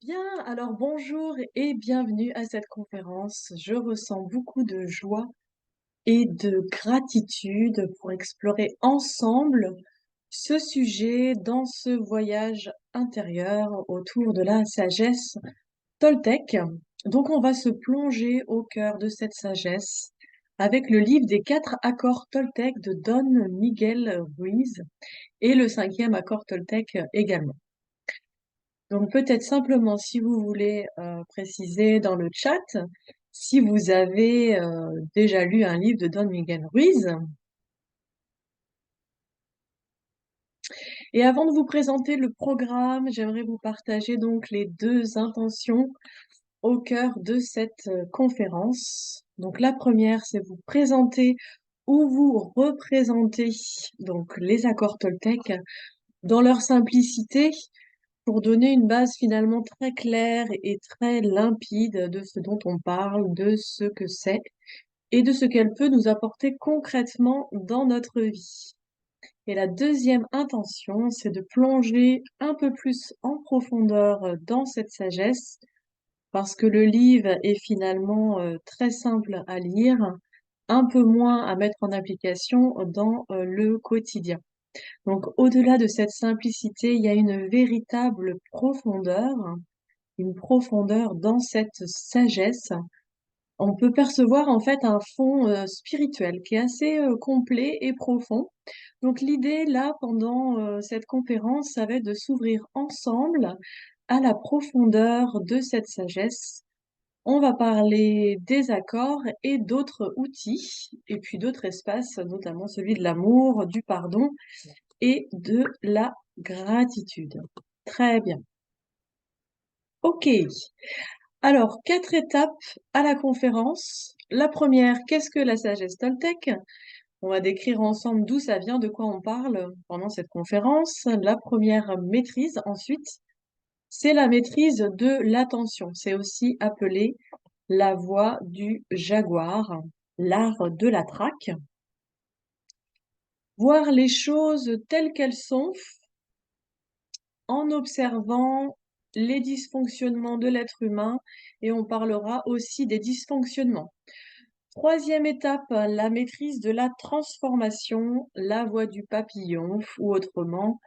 Bien, alors bonjour et bienvenue à cette conférence. Je ressens beaucoup de joie et de gratitude pour explorer ensemble ce sujet dans ce voyage intérieur autour de la sagesse toltèque. Donc on va se plonger au cœur de cette sagesse avec le livre des 4 accords toltèques de Don Miguel Ruiz et le 5e accord toltèque également. Donc peut-être simplement, si vous voulez préciser dans le chat, si vous avez déjà lu un livre de Don Miguel Ruiz. Et avant de vous présenter le programme, j'aimerais vous partager donc les 2 intentions au cœur de cette conférence. Donc la première, c'est vous présenter ou vous représenter donc les accords toltèques dans leur simplicité, pour donner une base finalement très claire et très limpide de ce dont on parle, de ce que c'est et de ce qu'elle peut nous apporter concrètement dans notre vie. Et la deuxième intention, c'est de plonger un peu plus en profondeur dans cette sagesse, parce que le livre est finalement très simple à lire, un peu moins à mettre en application dans le quotidien. Donc, au-delà de cette simplicité, il y a une véritable profondeur, une profondeur dans cette sagesse. On peut percevoir en fait un fond spirituel qui est assez complet et profond. Donc, l'idée là, pendant cette conférence, ça va être de s'ouvrir ensemble à la profondeur de cette sagesse. On va parler des accords et d'autres outils, et puis d'autres espaces, notamment celui de l'amour, du pardon et de la gratitude. Très bien. Ok. Alors, 4 étapes à la conférence. La première, qu'est-ce que la sagesse toltèque? On va décrire ensemble d'où ça vient, de quoi on parle pendant cette conférence. La première maîtrise, ensuite, c'est la maîtrise de l'attention. C'est aussi appelé la voie du jaguar, l'art de la traque. Voir les choses telles qu'elles sont, en observant les dysfonctionnements de l'être humain, et on parlera aussi des dysfonctionnements. Troisième étape, la maîtrise de la transformation, la voie du papillon, ou autrement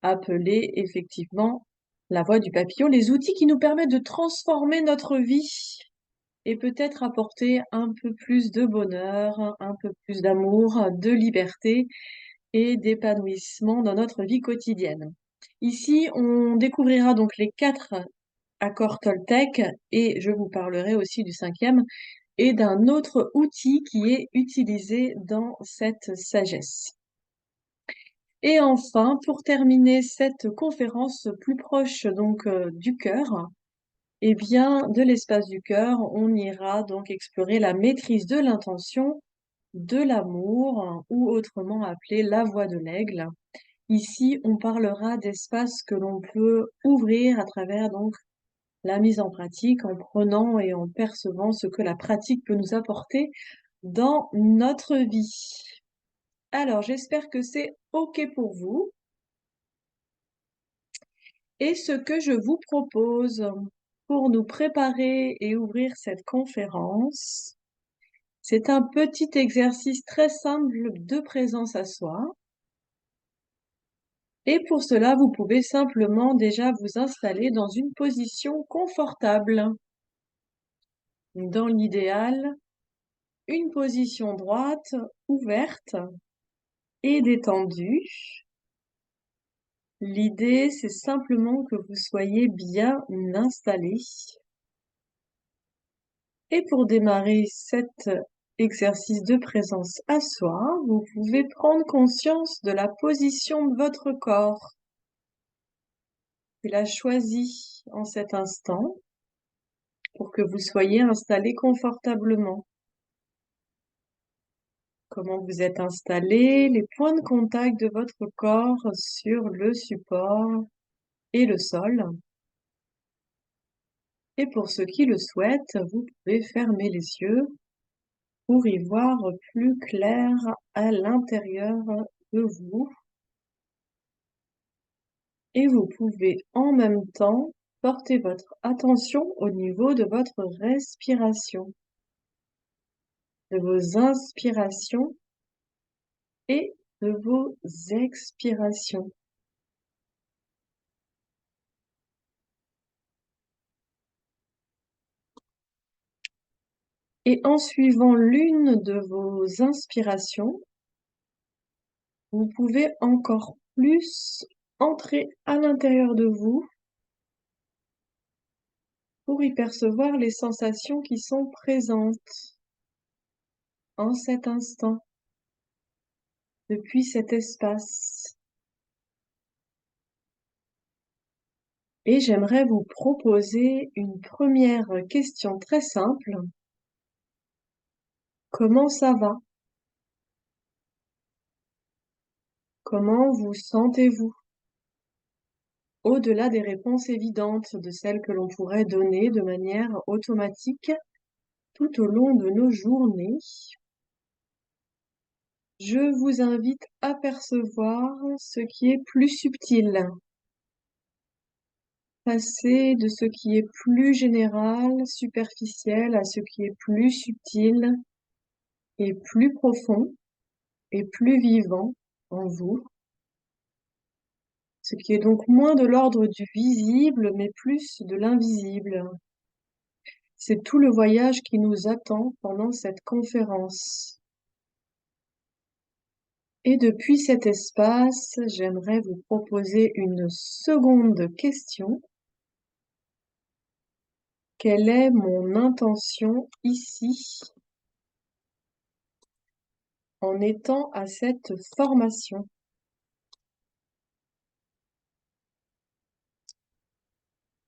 appelée effectivement la voie du papillon, les outils qui nous permettent de transformer notre vie et peut-être apporter un peu plus de bonheur, un peu plus d'amour, de liberté et d'épanouissement dans notre vie quotidienne. Ici, on découvrira donc les 4 accords toltèques et je vous parlerai aussi du 5e et d'un autre outil qui est utilisé dans cette sagesse. Et enfin, pour terminer cette conférence plus proche donc du cœur, eh bien, de l'espace du cœur, on ira donc explorer la maîtrise de l'intention, de l'amour, ou autrement appelé la voie de l'aigle. Ici, on parlera d'espaces que l'on peut ouvrir à travers donc la mise en pratique, en prenant et en percevant ce que la pratique peut nous apporter dans notre vie. Alors, j'espère que c'est OK pour vous. Et ce que je vous propose pour nous préparer et ouvrir cette conférence, c'est un petit exercice très simple de présence à soi. Et pour cela, vous pouvez simplement déjà vous installer dans une position confortable. Dans l'idéal, une position droite, ouverte et détendue. L'idée, c'est simplement que vous soyez bien installé. Et pour démarrer cet exercice de présence à soi, vous pouvez prendre conscience de la position de votre corps. Il a choisi en cet instant pour que vous soyez installé confortablement. Comment vous êtes installé, les points de contact de votre corps sur le support et le sol. Et pour ceux qui le souhaitent, vous pouvez fermer les yeux pour y voir plus clair à l'intérieur de vous. Et vous pouvez en même temps Portez votre attention au niveau de votre respiration, de vos inspirations et de vos expirations. Et en suivant l'une de vos inspirations, vous pouvez encore plus entrer à l'intérieur de vous pour y percevoir les sensations qui sont présentes en cet instant, depuis cet espace. Et j'aimerais vous proposer une première question très simple. Comment ça va? Comment vous sentez-vous? Au-delà des réponses évidentes de celles que l'on pourrait donner de manière automatique tout au long de nos journées, je vous invite à percevoir ce qui est plus subtil, passer de ce qui est plus général, superficiel, à ce qui est plus subtil et plus profond et plus vivant en vous, ce qui est donc moins de l'ordre du visible, mais plus de l'invisible. C'est tout le voyage qui nous attend pendant cette conférence. Et depuis cet espace, j'aimerais vous proposer une seconde question. Quelle est mon intention ici en étant à cette formation?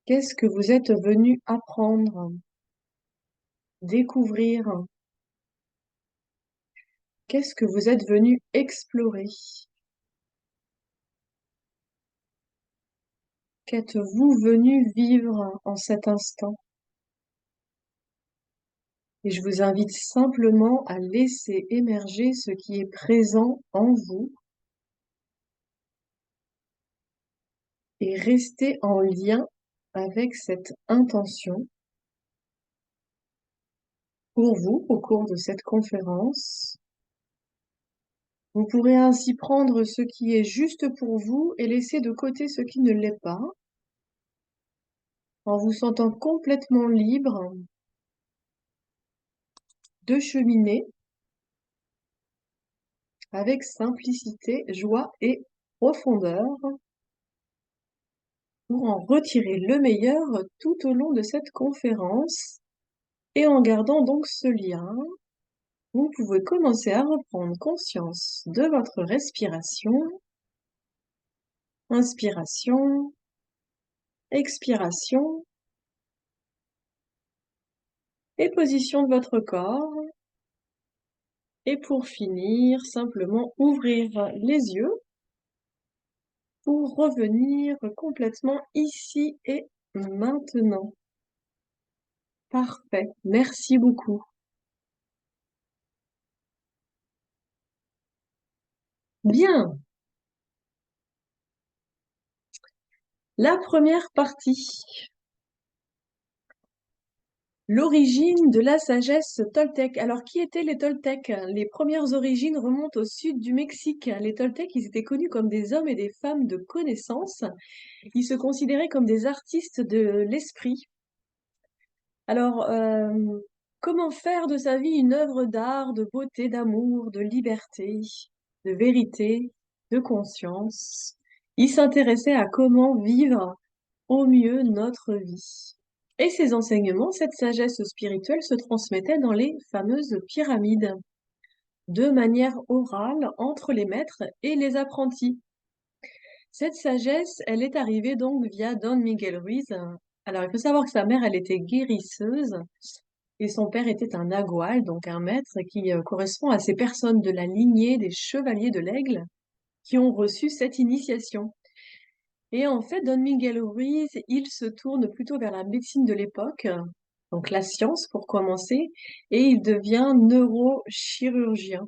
Qu'est-ce que vous êtes venu apprendre, découvrir? Qu'est-ce que vous êtes venu explorer? Qu'êtes-vous venu vivre en cet instant? Et je vous invite simplement à laisser émerger ce qui est présent en vous et rester en lien avec cette intention pour vous au cours de cette conférence. Vous pourrez ainsi prendre ce qui est juste pour vous et laisser de côté ce qui ne l'est pas, en vous sentant complètement libre de cheminer avec simplicité, joie et profondeur pour en retirer le meilleur tout au long de cette conférence. Et en gardant donc ce lien, vous pouvez commencer à reprendre conscience de votre respiration, inspiration, expiration et position de votre corps. Et pour finir, simplement ouvrir les yeux pour revenir complètement ici et maintenant. Parfait, merci beaucoup. Bien, la première partie. L'origine de la sagesse toltèque. Alors, qui étaient les Toltèques? Les premières origines remontent au sud du Mexique. Les Toltèques, ils étaient connus comme des hommes et des femmes de connaissance. Ils se considéraient comme des artistes de l'esprit. Alors, comment faire de sa vie une œuvre d'art, de beauté, d'amour, de liberté, de vérité, de conscience? Ils s'intéressaient à comment vivre au mieux notre vie. Et ces enseignements, cette sagesse spirituelle se transmettait dans les fameuses pyramides, de manière orale entre les maîtres et les apprentis. Cette sagesse, elle est arrivée donc via Don Miguel Ruiz. Alors, il faut savoir que sa mère, elle était guérisseuse et son père était un nagual, donc un maître qui correspond à ces personnes de la lignée des chevaliers de l'Aigle qui ont reçu cette initiation. Et en fait, Don Miguel Ruiz, il se tourne plutôt vers la médecine de l'époque, donc la science pour commencer, et il devient neurochirurgien.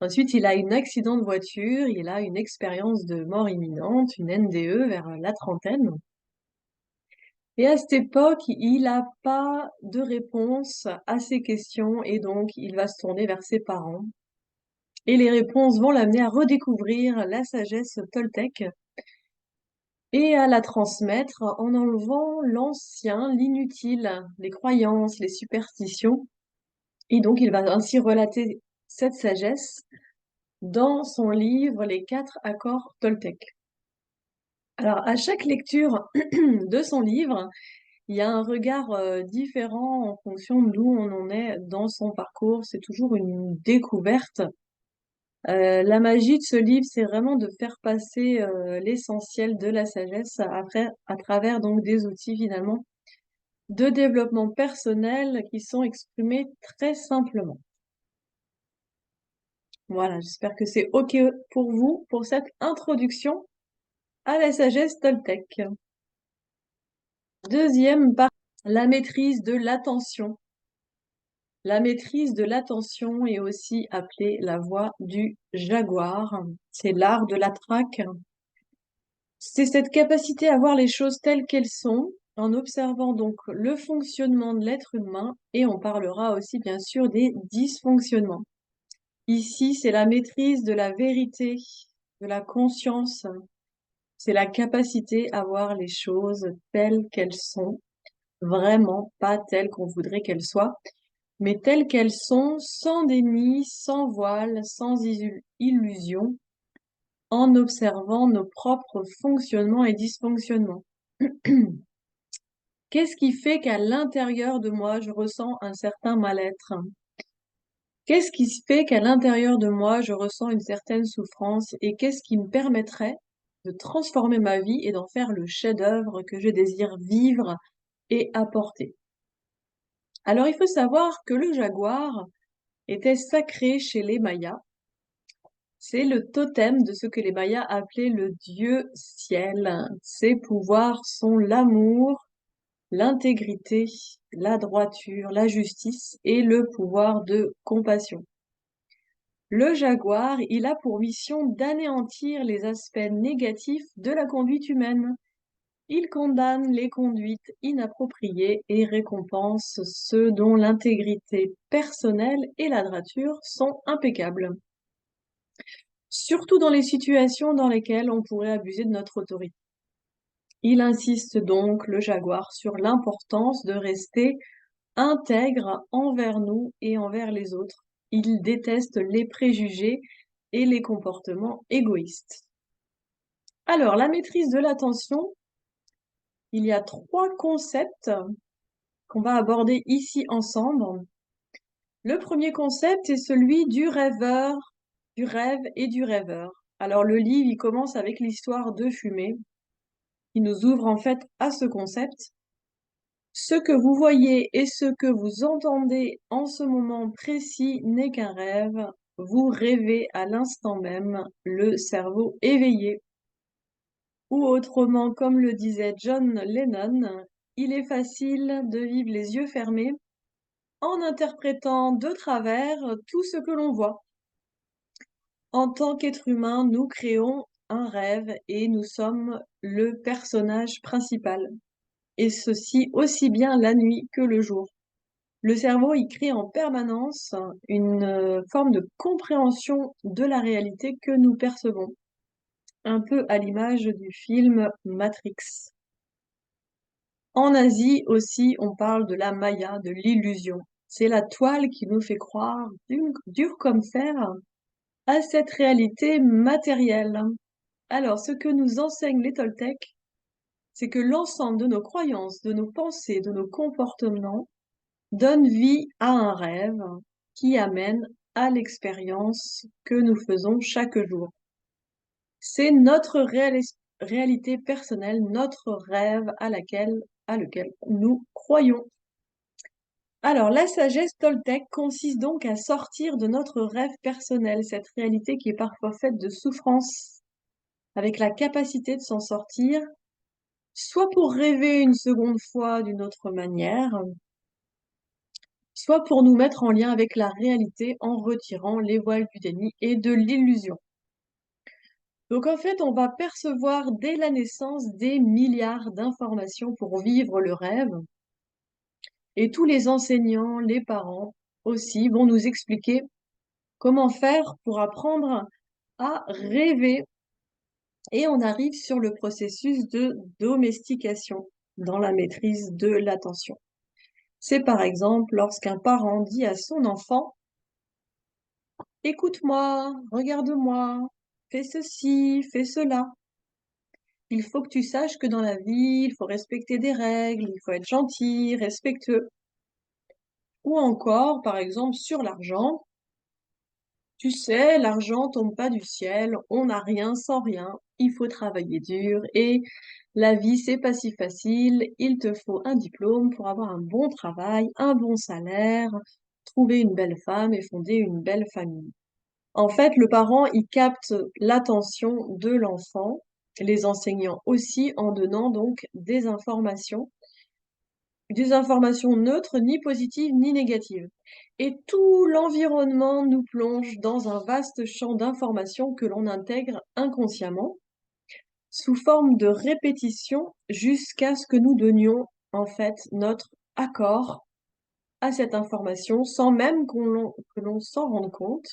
Ensuite, il a un accident de voiture, il a une expérience de mort imminente, une NDE vers la trentaine. Et à cette époque, il n'a pas de réponse à ces questions et donc il va se tourner vers ses parents. Et les réponses vont l'amener à redécouvrir la sagesse toltèque et à la transmettre en enlevant l'ancien, l'inutile, les croyances, les superstitions. Et donc il va ainsi relater cette sagesse dans son livre Les 4 accords toltèques. Alors à chaque lecture de son livre, il y a un regard différent en fonction d'où on en est dans son parcours. C'est toujours une découverte. La magie de ce livre, c'est vraiment de faire passer l'essentiel de la sagesse à travers donc des outils finalement de développement personnel qui sont exprimés très simplement. Voilà, j'espère que c'est OK pour vous pour cette introduction à la sagesse toltèque. Deuxième partie, la maîtrise de l'attention. La maîtrise de l'attention est aussi appelée la voie du jaguar. C'est l'art de la traque. C'est cette capacité à voir les choses telles qu'elles sont, en observant donc le fonctionnement de l'être humain, et on parlera aussi bien sûr des dysfonctionnements. Ici, c'est la maîtrise de la vérité, de la conscience. C'est la capacité à voir les choses telles qu'elles sont, vraiment pas telles qu'on voudrait qu'elles soient, mais telles qu'elles sont, sans déni, sans voile, sans illusion, en observant nos propres fonctionnements et dysfonctionnements. Qu'est-ce qui fait qu'à l'intérieur de moi, je ressens un certain mal-être? Qu'est-ce qui fait qu'à l'intérieur de moi, je ressens une certaine souffrance? Et qu'est-ce qui me permettrait de transformer ma vie et d'en faire le chef-d'œuvre que je désire vivre et apporter? Alors, il faut savoir que le jaguar était sacré chez les Mayas. C'est le totem de ce que les Mayas appelaient le dieu ciel. Ses pouvoirs sont l'amour, l'intégrité, la droiture, la justice et le pouvoir de compassion. Le jaguar, il a pour mission d'anéantir les aspects négatifs de la conduite humaine. Il condamne les conduites inappropriées et récompense ceux dont l'intégrité personnelle et la droiture sont impeccables. Surtout dans les situations dans lesquelles on pourrait abuser de notre autorité. Il insiste donc, le jaguar, sur l'importance de rester intègre envers nous et envers les autres. Il déteste les préjugés et les comportements égoïstes. Alors, la maîtrise de l'attention, il y a 3 concepts qu'on va aborder ici ensemble. Le premier concept est celui du rêveur, du rêve et du rêveur. Alors, le livre, il commence avec l'histoire de Fumée, qui nous ouvre en fait à ce concept. Ce que vous voyez et ce que vous entendez en ce moment précis n'est qu'un rêve. Vous rêvez à l'instant même, le cerveau éveillé. Ou autrement, comme le disait John Lennon, il est facile de vivre les yeux fermés en interprétant de travers tout ce que l'on voit. En tant qu'être humain, nous créons un rêve et nous sommes le personnage principal. Et ceci aussi bien la nuit que le jour. Le cerveau, il crée en permanence une forme de compréhension de la réalité que nous percevons, un peu à l'image du film Matrix. En Asie aussi, on parle de la Maya, de l'illusion. C'est la toile qui nous fait croire, dur comme fer, à cette réalité matérielle. Alors, ce que nous enseignent les Toltecs, c'est que l'ensemble de nos croyances, de nos pensées, de nos comportements donne vie à un rêve qui amène à l'expérience que nous faisons chaque jour. C'est notre réalité personnelle, notre rêve à lequel nous croyons. Alors, la sagesse toltèque consiste donc à sortir de notre rêve personnel, cette réalité qui est parfois faite de souffrance, avec la capacité de s'en sortir, soit pour rêver une seconde fois d'une autre manière, soit pour nous mettre en lien avec la réalité en retirant les voiles du déni et de l'illusion. Donc en fait, on va percevoir dès la naissance des milliards d'informations pour vivre le rêve. Et tous les enseignants, les parents aussi vont nous expliquer comment faire pour apprendre à rêver. Et on arrive sur le processus de domestication dans la maîtrise de l'attention. C'est par exemple lorsqu'un parent dit à son enfant: écoute-moi, regarde-moi, fais ceci, fais cela. Il faut que tu saches que dans la vie, il faut respecter des règles, il faut être gentil, respectueux. Ou encore, par exemple, sur l'argent: tu sais, l'argent tombe pas du ciel, on n'a rien sans rien, il faut travailler dur et la vie, c'est pas si facile, il te faut un diplôme pour avoir un bon travail, un bon salaire, trouver une belle femme et fonder une belle famille. En fait, le parent, il capte l'attention de l'enfant, les enseignants aussi, en donnant donc des informations neutres, ni positives ni négatives. Et tout l'environnement nous plonge dans un vaste champ d'informations que l'on intègre inconsciemment, sous forme de répétition, jusqu'à ce que nous donnions en fait notre accord à cette information sans même que l'on s'en rende compte.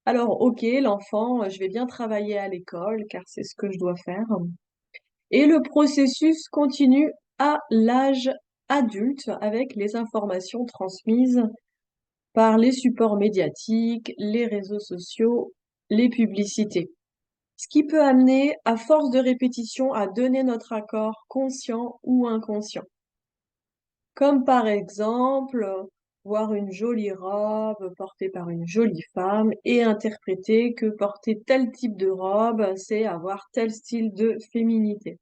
Alors, ok, l'enfant, je vais bien travailler à l'école car c'est ce que je dois faire. Et le processus continue à l'âge adulte avec les informations transmises par les supports médiatiques, les réseaux sociaux, les publicités. Ce qui peut amener, à force de répétition, à donner notre accord conscient ou inconscient. Comme par exemple, voir une jolie robe portée par une jolie femme et interpréter que porter tel type de robe, c'est avoir tel style de féminité.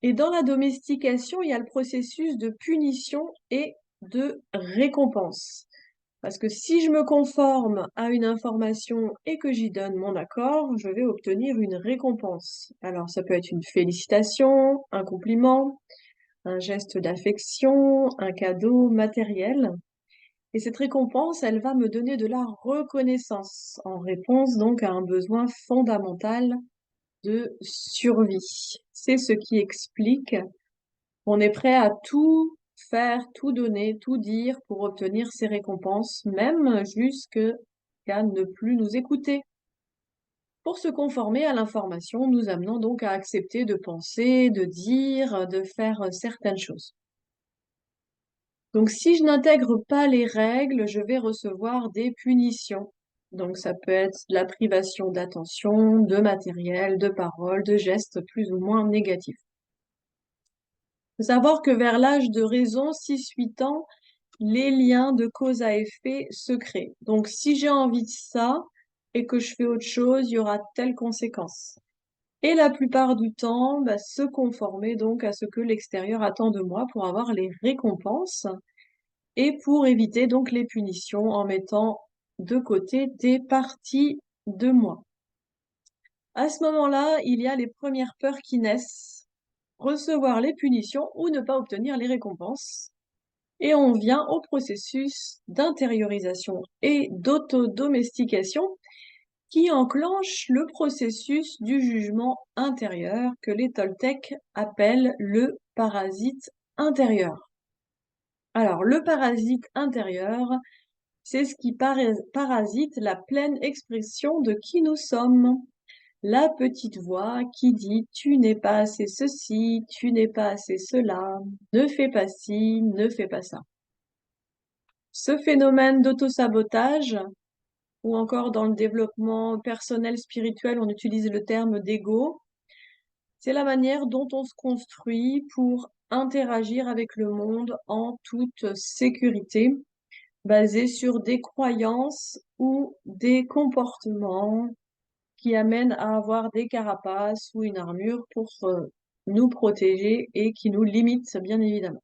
Et dans la domestication, il y a le processus de punition et de récompense. Parce que si je me conforme à une information et que j'y donne mon accord, je vais obtenir une récompense. Alors ça peut être une félicitation, un compliment, un geste d'affection, un cadeau matériel. Et cette récompense, elle va me donner de la reconnaissance en réponse donc à un besoin fondamental de survie. C'est ce qui explique qu'on est prêt à tout faire, tout donner, tout dire pour obtenir ces récompenses, même jusqu'à ne plus nous écouter. Pour se conformer à l'information, nous amenant donc à accepter de penser, de dire, de faire certaines choses. Donc, si je n'intègre pas les règles, je vais recevoir des punitions. Donc, ça peut être de la privation d'attention, de matériel, de paroles, de gestes plus ou moins négatifs. Il faut savoir que vers l'âge de raison, 6-8 ans, les liens de cause à effet se créent. Donc, si j'ai envie de ça et que je fais autre chose, il y aura telle conséquence. Et la plupart du temps, se conformer donc à ce que l'extérieur attend de moi pour avoir les récompenses et pour éviter donc les punitions en mettant de côté des parties de moi. À ce moment-là, il y a les premières peurs qui naissent, recevoir les punitions ou ne pas obtenir les récompenses. Et on vient au processus d'intériorisation et d'autodomestication qui enclenche le processus du jugement intérieur que les Toltecs appellent le parasite intérieur. Alors, le parasite intérieur, c'est ce qui parasite la pleine expression de qui nous sommes. La petite voix qui dit: tu n'es pas assez ceci, tu n'es pas assez cela, ne fais pas ci, ne fais pas ça. Ce phénomène d'autosabotage, ou encore dans le développement personnel spirituel, on utilise le terme d'ego, c'est la manière dont on se construit pour interagir avec le monde en toute sécurité, basé sur des croyances ou des comportements qui amènent à avoir des carapaces ou une armure pour nous protéger et qui nous limitent, bien évidemment.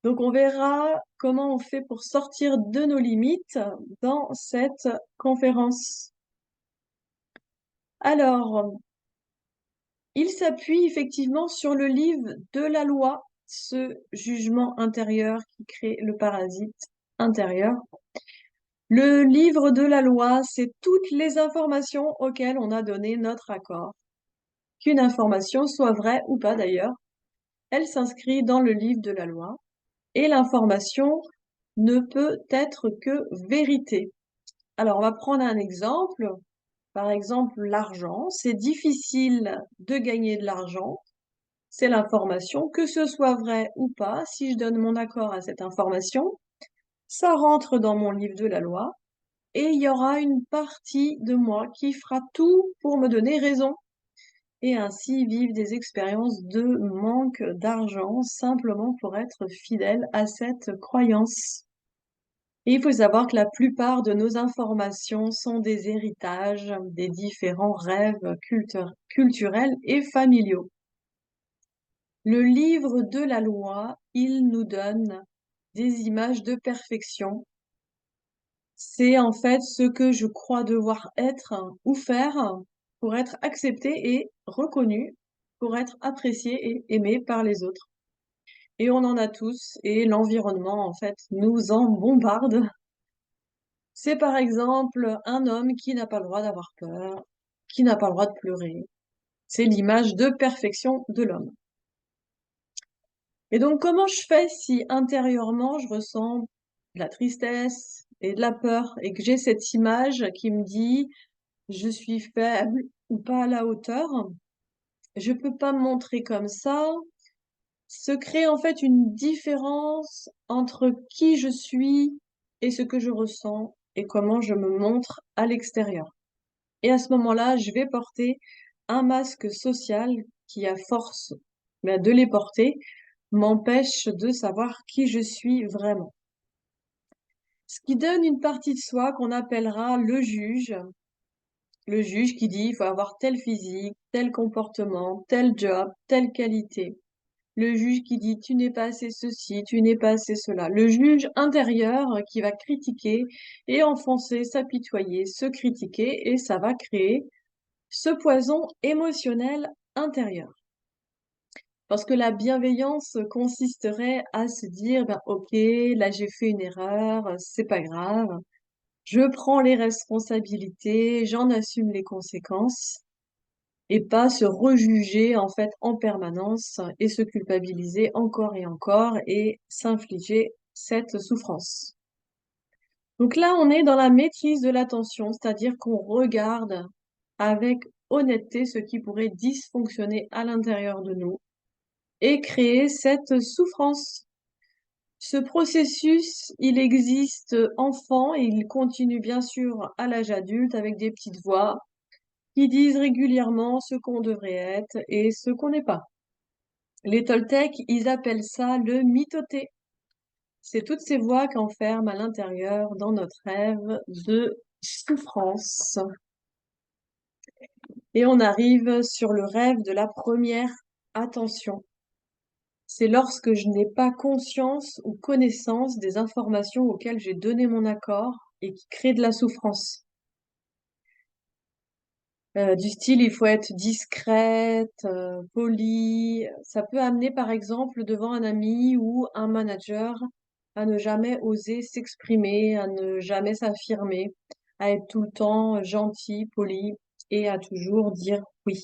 Donc, on verra comment on fait pour sortir de nos limites dans cette conférence. Alors, il s'appuie effectivement sur le livre de la loi, ce jugement intérieur qui crée le parasite intérieur. Le livre de la loi, c'est toutes les informations auxquelles on a donné notre accord. Qu'une information soit vraie ou pas d'ailleurs, elle s'inscrit dans le livre de la loi et l'information ne peut être que vérité. Alors, on va prendre un exemple. Par exemple, l'argent. C'est difficile de gagner de l'argent. C'est l'information. Que ce soit vrai ou pas, si je donne mon accord à cette information, ça rentre dans mon livre de la loi et il y aura une partie de moi qui fera tout pour me donner raison et ainsi vivre des expériences de manque d'argent simplement pour être fidèle à cette croyance. Et il faut savoir que la plupart de nos informations sont des héritages des différents rêves culturels et familiaux. Le livre de la loi, il nous donne des images de perfection. C'est en fait ce que je crois devoir être ou faire pour être accepté et reconnu, pour être apprécié et aimé par les autres. Et on en a tous, et l'environnement, en fait, nous en bombarde. C'est par exemple un homme qui n'a pas le droit d'avoir peur, qui n'a pas le droit de pleurer. C'est l'image de perfection de l'homme. Et donc, comment je fais si intérieurement je ressens de la tristesse et de la peur et que j'ai cette image qui me dit je suis faible ou pas à la hauteur? Je peux pas me montrer comme ça. Se crée en fait une différence entre qui je suis et ce que je ressens et comment je me montre à l'extérieur. Et à ce moment-là, je vais porter un masque social qui, à force de les porter, m'empêche de savoir qui je suis vraiment. Ce qui donne une partie de soi qu'on appellera le juge. Le juge qui dit il faut avoir tel physique, tel comportement, tel job, telle qualité. Le juge qui dit tu n'es pas assez ceci, tu n'es pas assez cela. Le juge intérieur qui va critiquer et enfoncer, s'apitoyer, se critiquer et ça va créer ce poison émotionnel intérieur. Parce que la bienveillance consisterait à se dire, ben, ok, là j'ai fait une erreur, c'est pas grave, je prends les responsabilités, j'en assume les conséquences, et pas se rejuger en fait en permanence et se culpabiliser encore et s'infliger cette souffrance. Donc là, on est dans la maîtrise de l'attention, c'est-à-dire qu'on regarde avec honnêteté ce qui pourrait dysfonctionner à l'intérieur de nous et créer cette souffrance. Ce processus, il existe enfant et il continue bien sûr à l'âge adulte avec des petites voix qui disent régulièrement ce qu'on devrait être et ce qu'on n'est pas. Les Toltecs, ils appellent ça le mitoté. C'est toutes ces voix qu'enferme à l'intérieur dans notre rêve de souffrance. Et on arrive sur le rêve de la première attention. C'est lorsque je n'ai pas conscience ou connaissance des informations auxquelles j'ai donné mon accord et qui créent de la souffrance. Du style, il faut être discrète, polie. Ça peut amener, par exemple, devant un ami ou un manager, à ne jamais oser s'exprimer, à ne jamais s'affirmer, à être tout le temps gentil, poli et à toujours dire oui.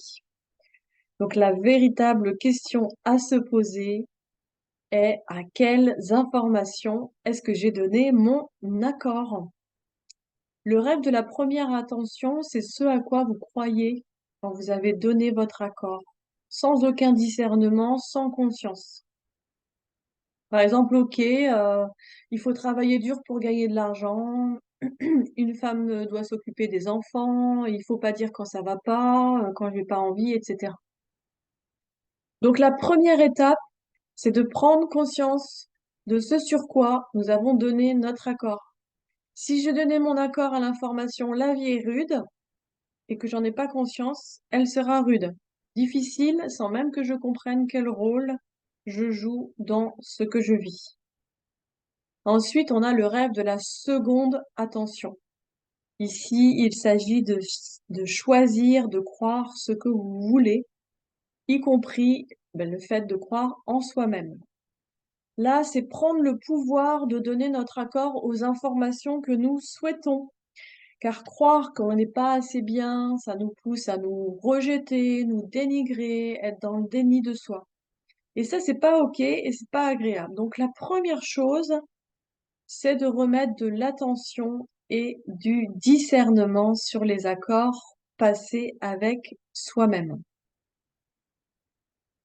Donc la véritable question à se poser est à quelles informations est-ce que j'ai donné mon accord? Le rêve de la première attention, c'est ce à quoi vous croyez quand vous avez donné votre accord, sans aucun discernement, sans conscience. Par exemple, ok, il faut travailler dur pour gagner de l'argent, une femme doit s'occuper des enfants, il faut pas dire quand ça va pas, quand j'ai pas envie, etc. Donc la première étape, c'est de prendre conscience de ce sur quoi nous avons donné notre accord. Si j'ai donné mon accord à l'information la vie est rude et que j'en ai pas conscience, elle sera rude. Difficile sans même que je comprenne quel rôle je joue dans ce que je vis. Ensuite, on a le rêve de la seconde attention. Ici, il s'agit de choisir de croire ce que vous voulez, y compris le fait de croire en soi-même. Là, c'est prendre le pouvoir de donner notre accord aux informations que nous souhaitons. Car croire qu'on n'est pas assez bien, ça nous pousse à nous rejeter, nous dénigrer, être dans le déni de soi. Et ça, c'est pas OK et c'est pas agréable. Donc, la première chose, c'est de remettre de l'attention et du discernement sur les accords passés avec soi-même.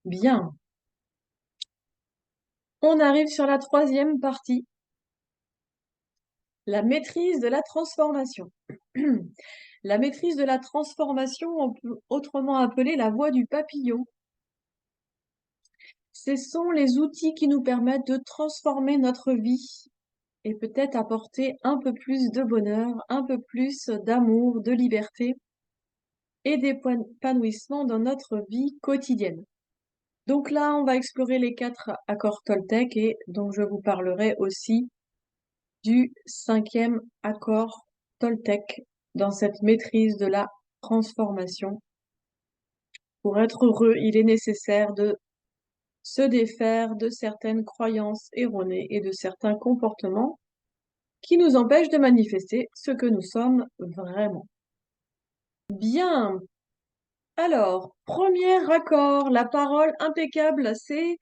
Bien. On arrive sur la troisième partie, la maîtrise de la transformation. La maîtrise de la transformation, on peut autrement appeler la voie du papillon. Ce sont les outils qui nous permettent de transformer notre vie et peut-être apporter un peu plus de bonheur, un peu plus d'amour, de liberté et d'épanouissement dans notre vie quotidienne. Donc là, on va explorer les 4 accords Toltec et donc je vous parlerai aussi du 5e accord Toltec dans cette maîtrise de la transformation. Pour être heureux, il est nécessaire de se défaire de certaines croyances erronées et de certains comportements qui nous empêchent de manifester ce que nous sommes vraiment. Bien. Alors, premier accord, la parole impeccable, c'est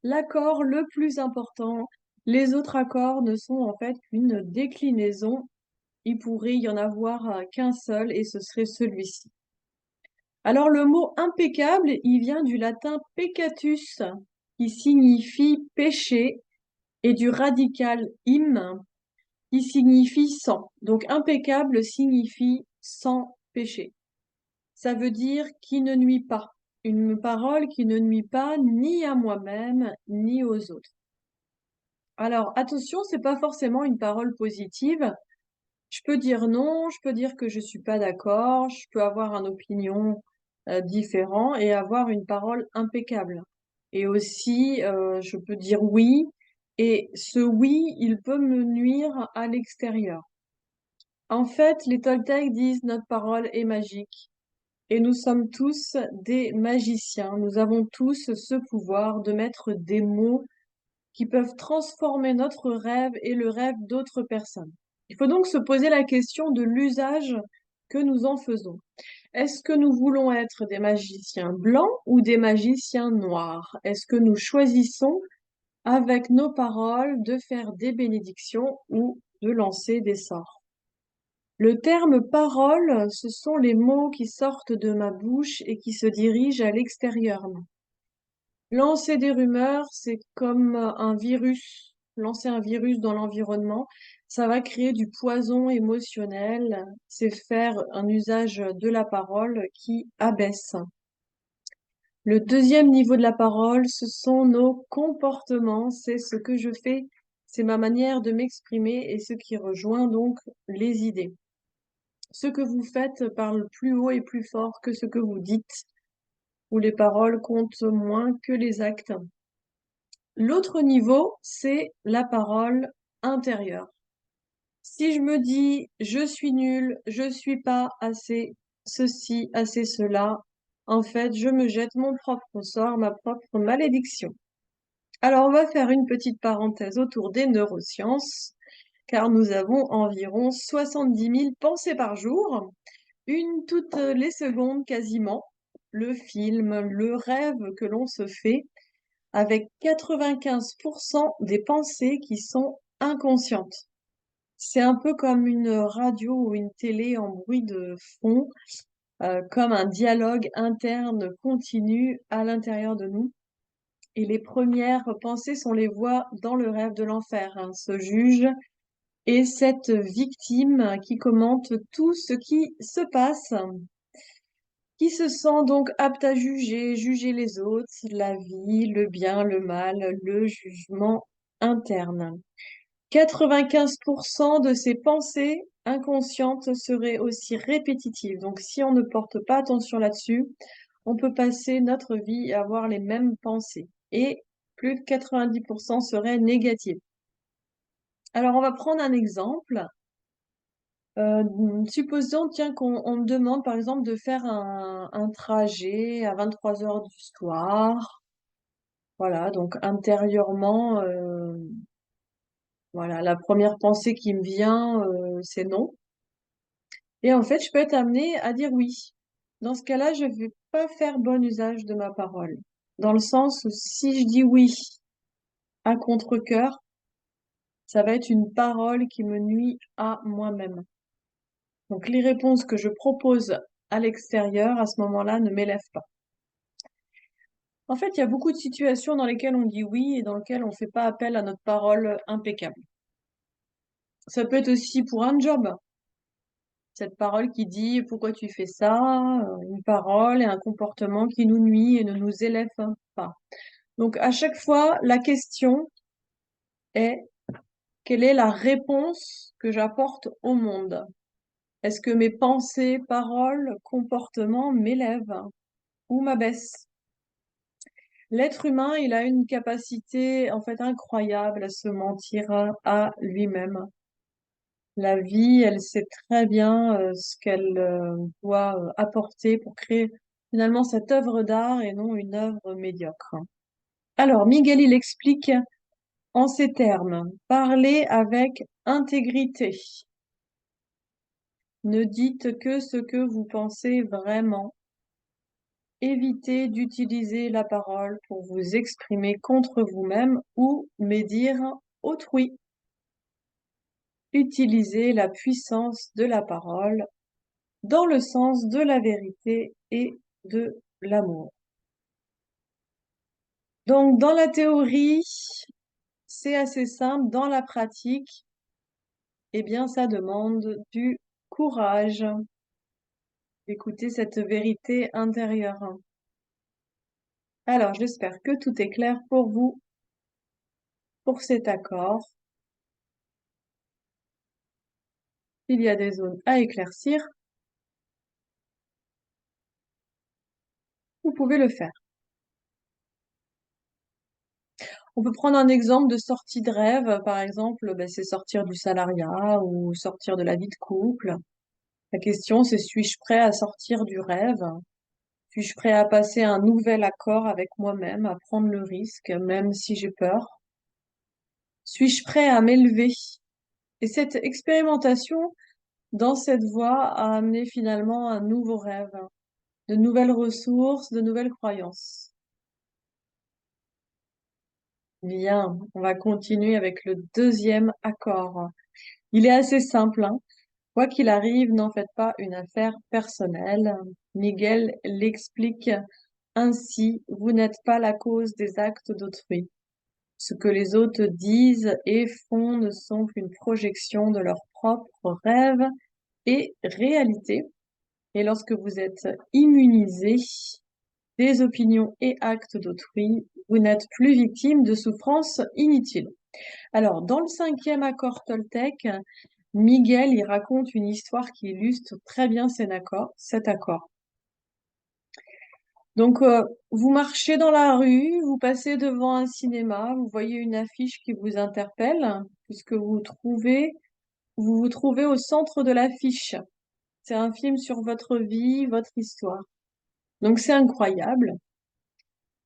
l'accord le plus important. Les autres accords ne sont en fait qu'une déclinaison. Il pourrait y en avoir qu'un seul et ce serait celui-ci. Alors, le mot impeccable, il vient du latin peccatus, qui signifie péché, et du radical im, qui signifie sans. Donc, impeccable signifie sans péché. Ça veut dire qui ne nuit pas. Une parole qui ne nuit pas ni à moi-même, ni aux autres. Alors, attention, c'est pas forcément une parole positive. Je peux dire non, je peux dire que je suis pas d'accord, je peux avoir une opinion différente et avoir une parole impeccable. Et aussi, je peux dire oui, et ce oui, il peut me nuire à l'extérieur. En fait, les Toltecs disent notre parole est magique. Et nous sommes tous des magiciens. Nous avons tous ce pouvoir de mettre des mots qui peuvent transformer notre rêve et le rêve d'autres personnes. Il faut donc se poser la question de l'usage que nous en faisons. Est-ce que nous voulons être des magiciens blancs ou des magiciens noirs? Est-ce que nous choisissons avec nos paroles de faire des bénédictions ou de lancer des sorts? Le terme parole, ce sont les mots qui sortent de ma bouche et qui se dirigent à l'extérieur. Lancer des rumeurs, c'est comme un virus. Lancer un virus dans l'environnement, ça va créer du poison émotionnel. C'est faire un usage de la parole qui abaisse. Le deuxième niveau de la parole, ce sont nos comportements. C'est ce que je fais, c'est ma manière de m'exprimer et ce qui rejoint donc les idées. Ce que vous faites parle plus haut et plus fort que ce que vous dites, où les paroles comptent moins que les actes. L'autre niveau, c'est la parole intérieure. Si je me dis je suis nul, je suis pas assez ceci, assez cela, en fait, je me jette mon propre sort, ma propre malédiction. Alors, on va faire une petite parenthèse autour des neurosciences, car nous avons environ 70 000 pensées par jour, une toutes les secondes quasiment, le film, le rêve que l'on se fait, avec 95% des pensées qui sont inconscientes. C'est un peu comme une radio ou une télé en bruit de fond, comme un dialogue interne continu à l'intérieur de nous. Et les premières pensées sont les voix dans le rêve de l'enfer, ce juge et cette victime qui commente tout ce qui se passe, qui se sent donc apte à juger, juger les autres, la vie, le bien, le mal, le jugement interne. 95% de ces pensées inconscientes seraient aussi répétitives. Donc, si on ne porte pas attention là-dessus, on peut passer notre vie à avoir les mêmes pensées. Et plus de 90% seraient négatives. Alors, on va prendre un exemple. Supposons, tiens, qu'on me demande, par exemple, de faire un trajet à 23 heures du soir. Voilà, donc intérieurement, voilà, la première pensée qui me vient, c'est non. Et en fait, je peux être amenée à dire oui. Dans ce cas-là, je vais pas faire bon usage de ma parole. Dans le sens où si je dis oui à contre-cœur, ça va être une parole qui me nuit à moi-même. Donc les réponses que je propose à l'extérieur, à ce moment-là, ne m'élèvent pas. En fait, il y a beaucoup de situations dans lesquelles on dit oui et dans lesquelles on ne fait pas appel à notre parole impeccable. Ça peut être aussi pour un job. Cette parole qui dit pourquoi tu fais ça, une parole et un comportement qui nous nuit et ne nous élève pas. Donc à chaque fois, la question est quelle est la réponse que j'apporte au monde? Est-ce que mes pensées, paroles, comportements m'élèvent ou m'abaissent? L'être humain, il a une capacité en fait incroyable à se mentir à lui-même. La vie, elle sait très bien ce qu'elle doit apporter pour créer finalement cette œuvre d'art et non une œuvre médiocre. Alors, Miguel, il explique en ces termes, parlez avec intégrité. Ne dites que ce que vous pensez vraiment. Évitez d'utiliser la parole pour vous exprimer contre vous-même ou médire autrui. Utilisez la puissance de la parole dans le sens de la vérité et de l'amour. Donc, dans la théorie, c'est assez simple. Dans la pratique, eh bien, ça demande du courage d'écouter cette vérité intérieure. Alors, j'espère que tout est clair pour vous pour cet accord. S'il y a des zones à éclaircir, vous pouvez le faire. On peut prendre un exemple de sortie de rêve. Par exemple, ben, c'est sortir du salariat ou sortir de la vie de couple. La question, c'est suis-je prêt à sortir du rêve? Suis-je prêt à passer un nouvel accord avec moi-même, à prendre le risque, même si j'ai peur? Suis-je prêt à m'élever? Et cette expérimentation dans cette voie a amené finalement un nouveau rêve, de nouvelles ressources, de nouvelles croyances. Bien, on va continuer avec le deuxième accord. Il est assez simple, hein. Quoi qu'il arrive, n'en faites pas une affaire personnelle. Miguel l'explique ainsi, vous n'êtes pas la cause des actes d'autrui. Ce que les autres disent et font ne sont qu'une projection de leurs propres rêves et réalités. Et lorsque vous êtes immunisé des opinions et actes d'autrui, vous n'êtes plus victime de souffrances inutiles. Alors, dans le cinquième accord Toltec, Miguel y raconte une histoire qui illustre très bien cet accord. Donc, vous marchez dans la rue, vous passez devant un cinéma, vous voyez une affiche qui vous interpelle, puisque vous vous trouvez au centre de l'affiche. C'est un film sur votre vie, votre histoire. Donc, c'est incroyable.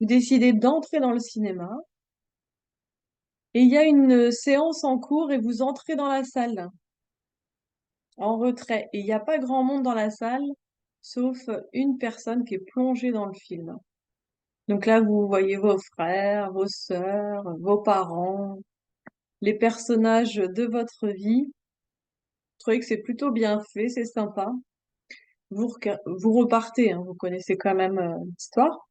Vous décidez d'entrer dans le cinéma et il y a une séance en cours et vous entrez dans la salle en retrait. Et il n'y a pas grand monde dans la salle, sauf une personne qui est plongée dans le film. Donc là, vous voyez vos frères, vos sœurs, vos parents, les personnages de votre vie. Je trouvez que c'est plutôt bien fait, c'est sympa. Vous repartez, hein, vous connaissez quand même l'histoire.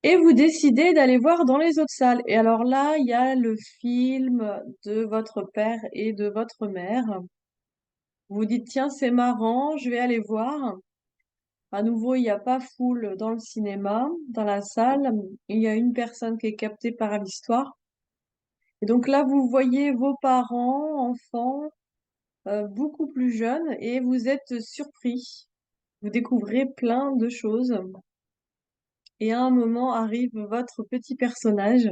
Et vous décidez d'aller voir dans les autres salles. Et alors là, il y a le film de votre père et de votre mère. Vous dites, tiens, c'est marrant, je vais aller voir. À nouveau, il n'y a pas foule dans le cinéma, dans la salle. Il y a une personne qui est captée par l'histoire. Et donc là, vous voyez vos parents, enfants, beaucoup plus jeunes, et vous êtes surpris. Vous découvrez plein de choses. Et à un moment arrive votre petit personnage.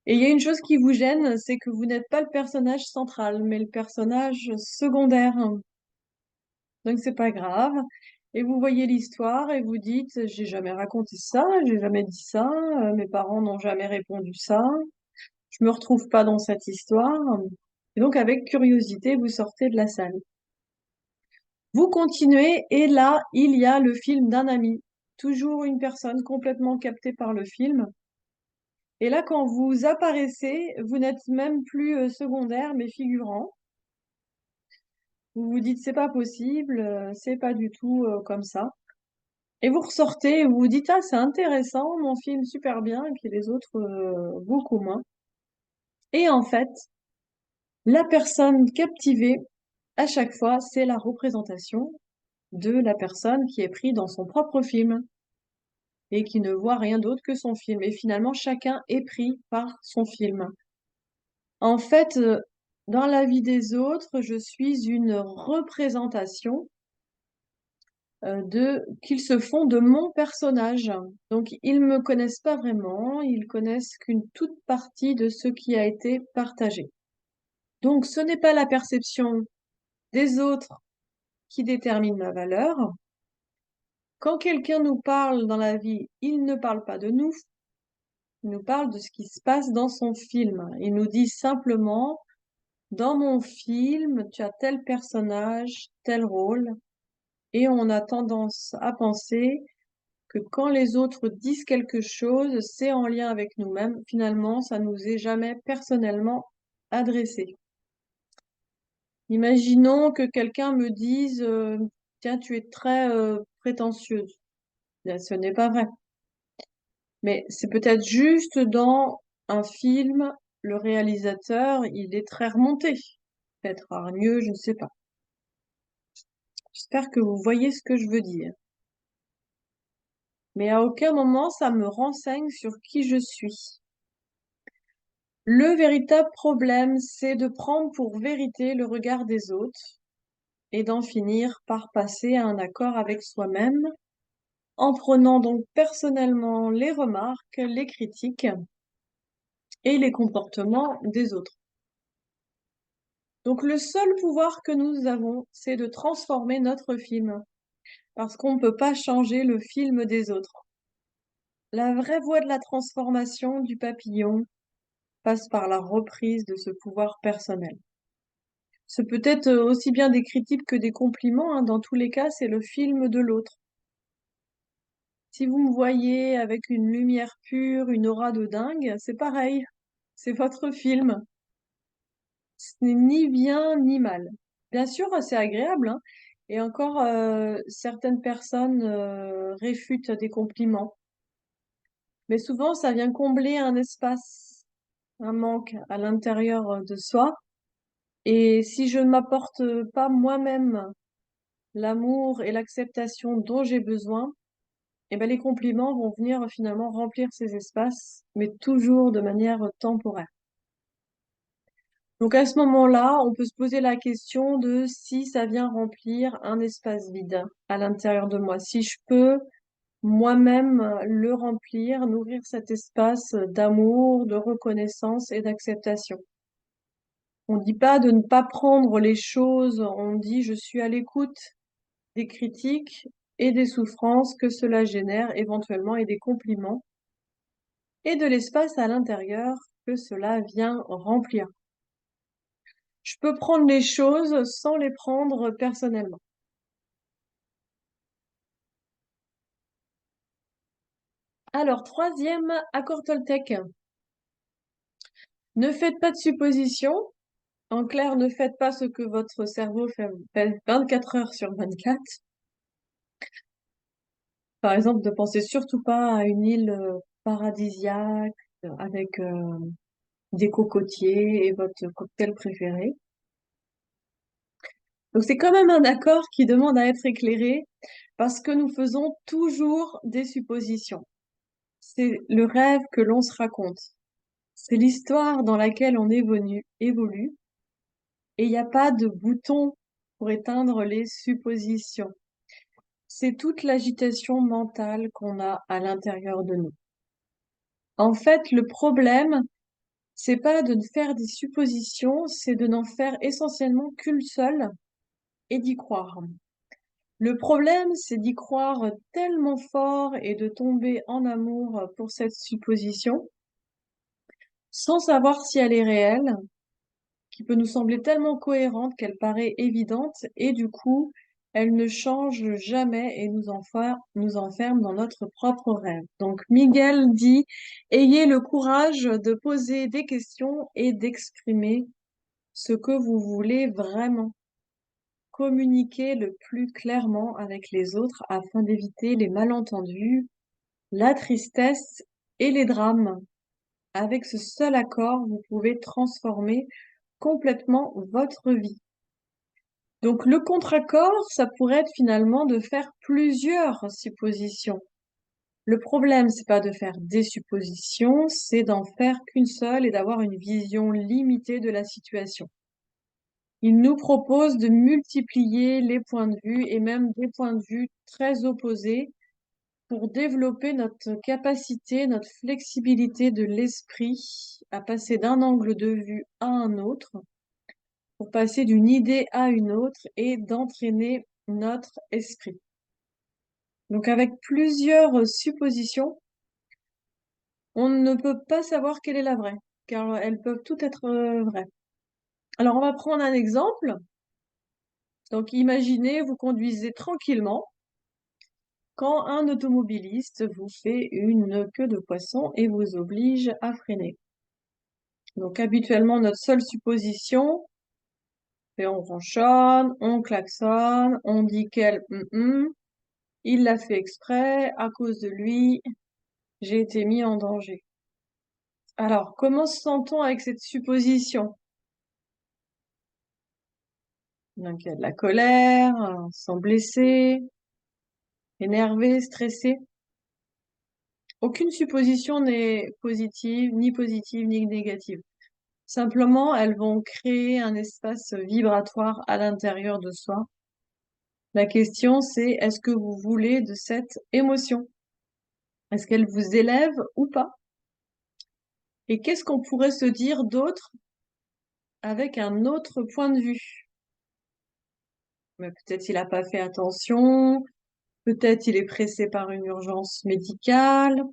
Et il y a une chose qui vous gêne, c'est que vous n'êtes pas le personnage central, mais le personnage secondaire. Donc c'est pas grave. Et vous voyez l'histoire et vous dites, j'ai jamais raconté ça, j'ai jamais dit ça, mes parents n'ont jamais répondu ça, je me retrouve pas dans cette histoire. Et donc, avec curiosité, vous sortez de la salle. Vous continuez et là, il y a le film d'un ami. Toujours une personne complètement captée par le film. Et là, quand vous apparaissez, vous n'êtes même plus secondaire, mais figurant. Vous vous dites, c'est pas possible, c'est pas du tout comme ça. Et vous ressortez et vous vous dites, ah, c'est intéressant, mon film super bien, et puis les autres beaucoup moins. Et en fait, la personne captivée, à chaque fois, c'est la représentation de la personne qui est prise dans son propre film et qui ne voit rien d'autre que son film. Et finalement, chacun est pris par son film. En fait, dans la vie des autres, je suis une représentation qu'ils se font de mon personnage. Donc, ils me connaissent pas vraiment, ils connaissent qu'une toute partie de ce qui a été partagé. Donc, ce n'est pas la perception des autres qui détermine ma valeur. Quand quelqu'un nous parle dans la vie, il ne parle pas de nous, il nous parle de ce qui se passe dans son film. Il nous dit simplement, dans mon film, tu as tel personnage, tel rôle, et on a tendance à penser que quand les autres disent quelque chose, c'est en lien avec nous-mêmes. Finalement, ça nous est jamais personnellement adressé. Imaginons que quelqu'un me dise, tiens, tu es très prétentieuse. Bien, ce n'est pas vrai. Mais c'est peut-être juste dans un film, le réalisateur, il est très remonté. Peut-être hargneux, je ne sais pas. J'espère que vous voyez ce que je veux dire. Mais à aucun moment ça me renseigne sur qui je suis. Le véritable problème, c'est de prendre pour vérité le regard des autres et d'en finir par passer à un accord avec soi-même, en prenant donc personnellement les remarques, les critiques et les comportements des autres. Donc le seul pouvoir que nous avons, c'est de transformer notre film, parce qu'on ne peut pas changer le film des autres. La vraie voie de la transformation du papillon passe par la reprise de ce pouvoir personnel. C'est peut-être aussi bien des critiques que des compliments, hein. Dans tous les cas, c'est le film de l'autre. Si vous me voyez avec une lumière pure, une aura de dingue, c'est pareil. C'est votre film. Ce n'est ni bien ni mal. Bien sûr, c'est agréable, hein. Et encore, certaines personnes réfutent des compliments. Mais souvent, ça vient combler un espace, un manque à l'intérieur de soi. Et si je ne m'apporte pas moi-même l'amour et l'acceptation dont j'ai besoin, eh ben, les compliments vont venir finalement remplir ces espaces, mais toujours de manière temporaire. Donc à ce moment-là, on peut se poser la question de si ça vient remplir un espace vide à l'intérieur de moi, si je peux moi-même le remplir, nourrir cet espace d'amour, de reconnaissance et d'acceptation. On ne dit pas de ne pas prendre les choses, on dit je suis à l'écoute des critiques et des souffrances que cela génère éventuellement et des compliments et de l'espace à l'intérieur que cela vient remplir. Je peux prendre les choses sans les prendre personnellement. Alors, troisième accord Toltec. Ne faites pas de suppositions. En clair, ne faites pas ce que votre cerveau fait 24 heures sur 24. Par exemple, ne pensez surtout pas à une île paradisiaque avec des cocotiers et votre cocktail préféré. Donc c'est quand même un accord qui demande à être éclairé parce que nous faisons toujours des suppositions. C'est le rêve que l'on se raconte. C'est l'histoire dans laquelle on évolue et il n'y a pas de bouton pour éteindre les suppositions. C'est toute l'agitation mentale qu'on a à l'intérieur de nous. En fait, le problème, c'est pas de faire des suppositions, c'est de n'en faire essentiellement qu'une seule et d'y croire. Le problème, c'est d'y croire tellement fort et de tomber en amour pour cette supposition, sans savoir si elle est réelle, qui peut nous sembler tellement cohérente qu'elle paraît évidente, et du coup, elle ne change jamais et nous enferme dans notre propre rêve. Donc, Miguel dit, ayez le courage de poser des questions et d'exprimer ce que vous voulez vraiment. Communiquer le plus clairement avec les autres afin d'éviter les malentendus, la tristesse et les drames. Avec ce seul accord, vous pouvez transformer complètement votre vie. Donc le contre-accord, ça pourrait être finalement de faire plusieurs suppositions. Le problème, c'est pas de faire des suppositions, c'est d'en faire qu'une seule et d'avoir une vision limitée de la situation. Il nous propose de multiplier les points de vue et même des points de vue très opposés pour développer notre capacité, notre flexibilité de l'esprit à passer d'un angle de vue à un autre, pour passer d'une idée à une autre et d'entraîner notre esprit. Donc avec plusieurs suppositions, on ne peut pas savoir quelle est la vraie, car elles peuvent toutes être vraies. Alors on va prendre un exemple. Donc imaginez, vous conduisez tranquillement quand un automobiliste vous fait une queue de poisson et vous oblige à freiner. Donc habituellement, notre seule supposition, c'est on ronchonne, on klaxonne, on dit qu'elle, il l'a fait exprès, à cause de lui, j'ai été mis en danger. Alors, comment se sent-on avec cette supposition? Donc, il y a de la colère, on se sent blessé, énervé, stressé. Aucune supposition n'est positive, ni négative. Simplement, elles vont créer un espace vibratoire à l'intérieur de soi. La question, c'est est-ce que vous voulez de cette émotion? Est-ce qu'elle vous élève ou pas? Et qu'est-ce qu'on pourrait se dire d'autre avec un autre point de vue? Mais peut-être il n'a pas fait attention, peut-être il est pressé par une urgence médicale,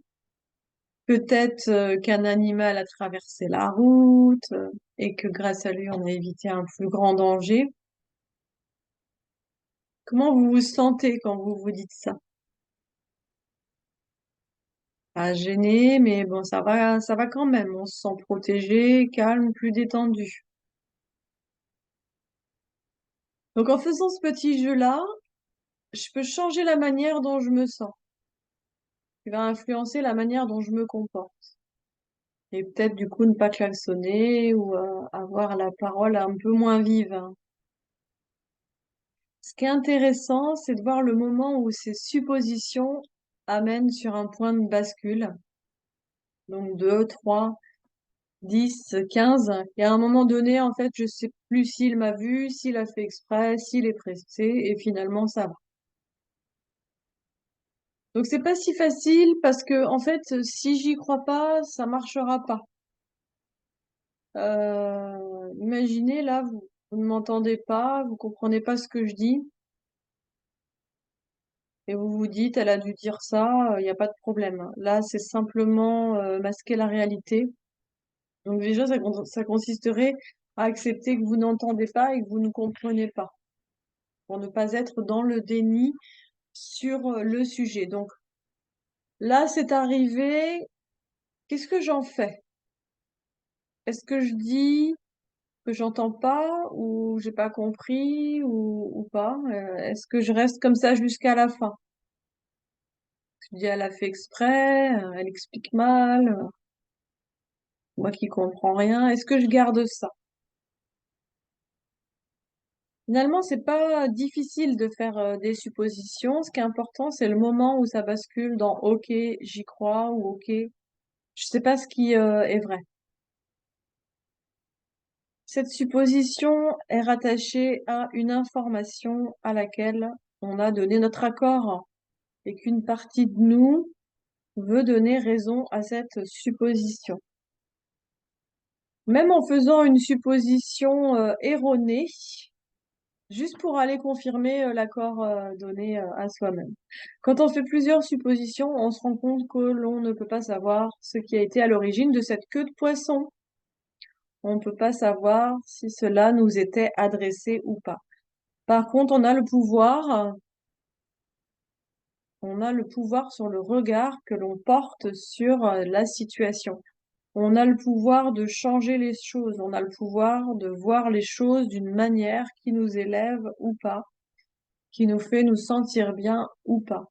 peut-être qu'un animal a traversé la route et que grâce à lui, on a évité un plus grand danger. Comment vous vous sentez quand vous vous dites ça? Pas gêné, mais bon, ça va quand même. On se sent protégé, calme, plus détendu. Donc en faisant ce petit jeu-là, je peux changer la manière dont je me sens, qui va influencer la manière dont je me comporte. Et peut-être du coup ne pas klaxonner ou avoir la parole un peu moins vive, hein. Ce qui est intéressant, c'est de voir le moment où ces suppositions amènent sur un point de bascule. Donc 2, 3, 10, 15. Et à un moment donné, en fait, je sais plus s'il m'a vu, s'il a fait exprès, s'il est pressé, et finalement ça va. Donc c'est pas si facile parce que en fait, si j'y crois pas, ça marchera pas. Imaginez là, vous ne m'entendez pas, vous comprenez pas ce que je dis, et vous vous dites, elle a dû dire ça, il n'y a pas de problème. Là, c'est simplement masquer la réalité. Donc déjà, ça consisterait à accepter que vous n'entendez pas et que vous ne comprenez pas, pour ne pas être dans le déni sur le sujet. Donc là, c'est arrivé, qu'est-ce que j'en fais? Est-ce que je dis que j'entends pas ou j'ai pas compris ou pas? Est-ce que je reste comme ça jusqu'à la fin? Je dis elle a fait exprès, elle explique mal, moi qui comprends rien. Est-ce que je garde ça? Finalement, c'est pas difficile de faire des suppositions. Ce qui est important, c'est le moment où ça bascule dans OK, j'y crois ou OK, je sais pas ce qui est vrai. Cette supposition est rattachée à une information à laquelle on a donné notre accord et qu'une partie de nous veut donner raison à cette supposition. Même en faisant une supposition erronée, juste pour aller confirmer l'accord donné à soi-même. Quand on fait plusieurs suppositions, on se rend compte que l'on ne peut pas savoir ce qui a été à l'origine de cette queue de poisson. On ne peut pas savoir si cela nous était adressé ou pas. Par contre, on a le pouvoir sur le regard que l'on porte sur la situation. On a le pouvoir de changer les choses, on a le pouvoir de voir les choses d'une manière qui nous élève ou pas, qui nous fait nous sentir bien ou pas.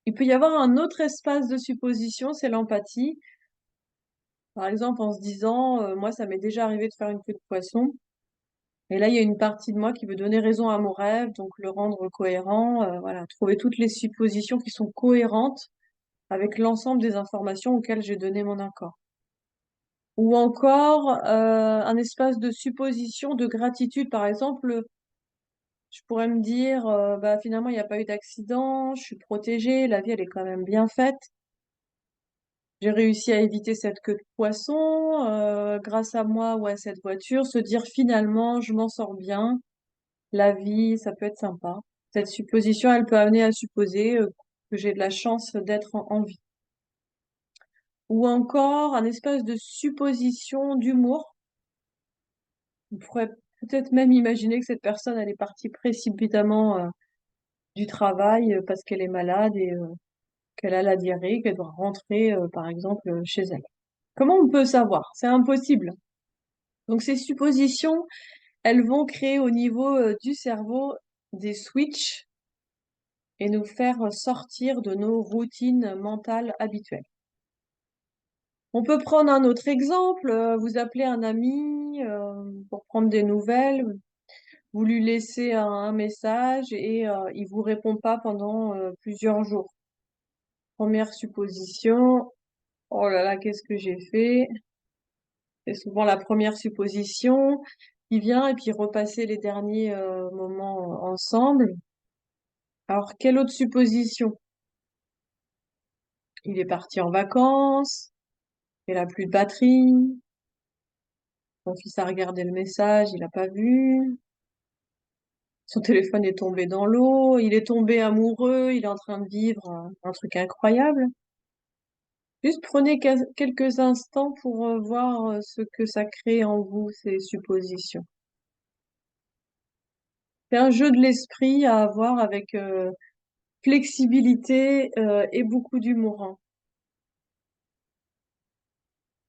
Il peut y avoir un autre espace de supposition, c'est l'empathie. Par exemple, en se disant, moi, ça m'est déjà arrivé de faire une queue de poisson. Et là, il y a une partie de moi qui veut donner raison à mon rêve, donc le rendre cohérent, voilà, trouver toutes les suppositions qui sont cohérentes avec l'ensemble des informations auxquelles j'ai donné mon accord. Ou encore un espace de supposition, de gratitude. Par exemple, je pourrais me dire, bah, finalement, il n'y a pas eu d'accident, je suis protégée, la vie, elle est quand même bien faite. J'ai réussi à éviter cette queue de poisson, grâce à moi ou à cette voiture, se dire finalement, je m'en sors bien, la vie, ça peut être sympa. Cette supposition, elle peut amener à supposer que j'ai de la chance d'être en vie. Ou encore un espace de supposition d'humour. On pourrait peut-être même imaginer que cette personne, elle est partie précipitamment du travail parce qu'elle est malade et qu'elle a la diarrhée, qu'elle doit rentrer, par exemple, chez elle. Comment on peut savoir? C'est impossible. Donc ces suppositions, elles vont créer au niveau du cerveau des switches et nous faire sortir de nos routines mentales habituelles. On peut prendre un autre exemple. Vous appelez un ami pour prendre des nouvelles. Vous lui laissez un message et il vous répond pas pendant plusieurs jours. Première supposition. Oh là là, qu'est-ce que j'ai fait? C'est souvent la première supposition qui vient et puis repasser les derniers moments ensemble. Alors, quelle autre supposition? Il est parti en vacances, il a plus de batterie, son fils a regardé le message, il a pas vu, son téléphone est tombé dans l'eau, il est tombé amoureux, il est en train de vivre un truc incroyable. Juste prenez quelques instants pour voir ce que ça crée en vous, ces suppositions. C'est un jeu de l'esprit à avoir avec flexibilité et beaucoup d'humour, hein.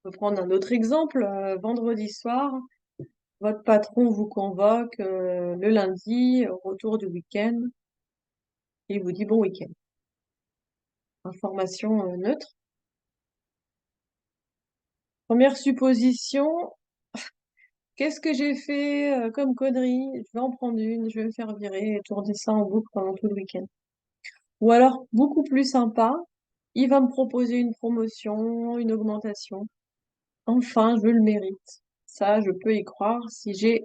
On peut prendre un autre exemple. Vendredi soir, votre patron vous convoque le lundi au retour du week-end et il vous dit bon week-end. Information neutre. Première supposition, qu'est-ce que j'ai fait comme connerie? Je vais en prendre une, je vais me faire virer et tourner ça en boucle pendant tout le week-end. Ou alors, beaucoup plus sympa, il va me proposer une promotion, une augmentation. Enfin, je le mérite. Ça, je peux y croire si j'ai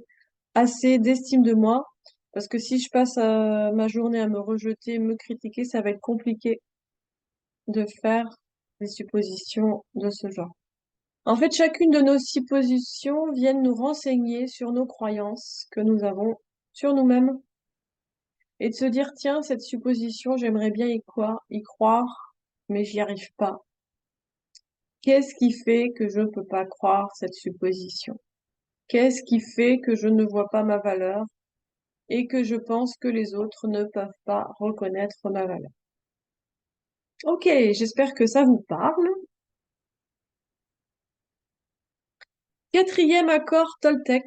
assez d'estime de moi. Parce que si je passe ma journée à me rejeter, me critiquer, ça va être compliqué de faire des suppositions de ce genre. En fait, chacune de nos suppositions viennent nous renseigner sur nos croyances que nous avons sur nous-mêmes et de se dire, tiens, cette supposition, j'aimerais bien y croire, mais j'y arrive pas. Qu'est-ce qui fait que je ne peux pas croire cette supposition? Qu'est-ce qui fait que je ne vois pas ma valeur et que je pense que les autres ne peuvent pas reconnaître ma valeur? Ok, j'espère que ça vous parle. Quatrième accord Toltec.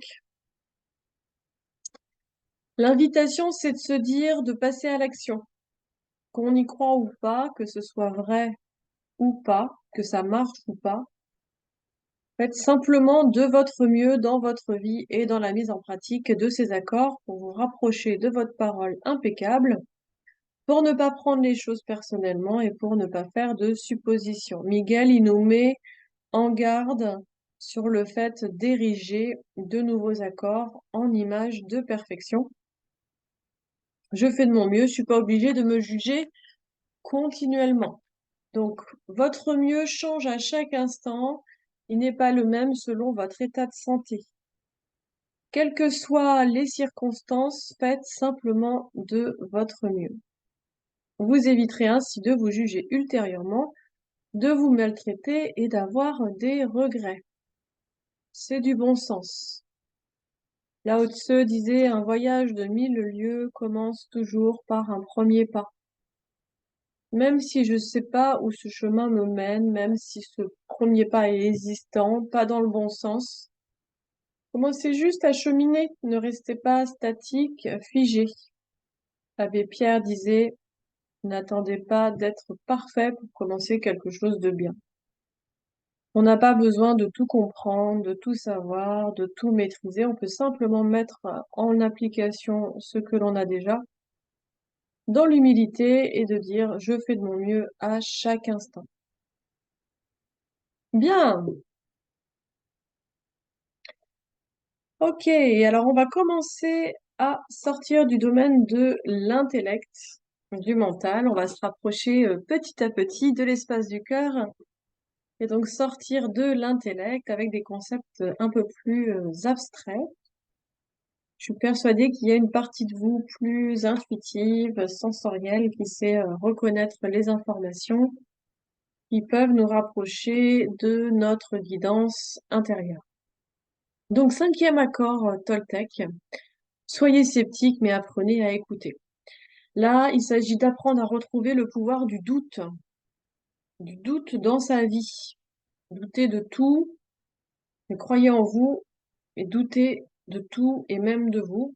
L'invitation, c'est de se dire, de passer à l'action. Qu'on y croit ou pas, que ce soit vrai ou pas, que ça marche ou pas. Faites simplement de votre mieux dans votre vie et dans la mise en pratique de ces accords pour vous rapprocher de votre parole impeccable, pour ne pas prendre les choses personnellement et pour ne pas faire de suppositions. Miguel, il nous met en garde sur le fait d'ériger de nouveaux accords en image de perfection. Je fais de mon mieux, je suis pas obligée de me juger continuellement. Donc, votre mieux change à chaque instant. Il n'est pas le même selon votre état de santé. Quelles que soient les circonstances, faites simplement de votre mieux. Vous éviterez ainsi de vous juger ultérieurement, de vous maltraiter et d'avoir des regrets. C'est du bon sens. Lao Tse disait: un voyage de 1000 lieues commence toujours par un premier pas. Même si je ne sais pas où ce chemin me mène, même si ce premier pas est hésistant, pas dans le bon sens, commencez juste à cheminer, ne restez pas statique, figé. L'abbé Pierre disait: n'attendez pas d'être parfait pour commencer quelque chose de bien. On n'a pas besoin de tout comprendre, de tout savoir, de tout maîtriser. On peut simplement mettre en application ce que l'on a déjà, dans l'humilité et de dire: je fais de mon mieux à chaque instant. Bien. Ok, alors on va commencer à sortir du domaine de l'intellect, du mental. On va se rapprocher petit à petit de l'espace du cœur et donc sortir de l'intellect avec des concepts un peu plus abstraits. Je suis persuadée qu'il y a une partie de vous plus intuitive, sensorielle, qui sait reconnaître les informations qui peuvent nous rapprocher de notre guidance intérieure. Donc, cinquième accord Toltec. Soyez sceptique, mais apprenez à écouter. Là, il s'agit d'apprendre à retrouver le pouvoir du doute dans sa vie. Doutez de tout, mais croyez en vous, et doutez de tout et même de vous.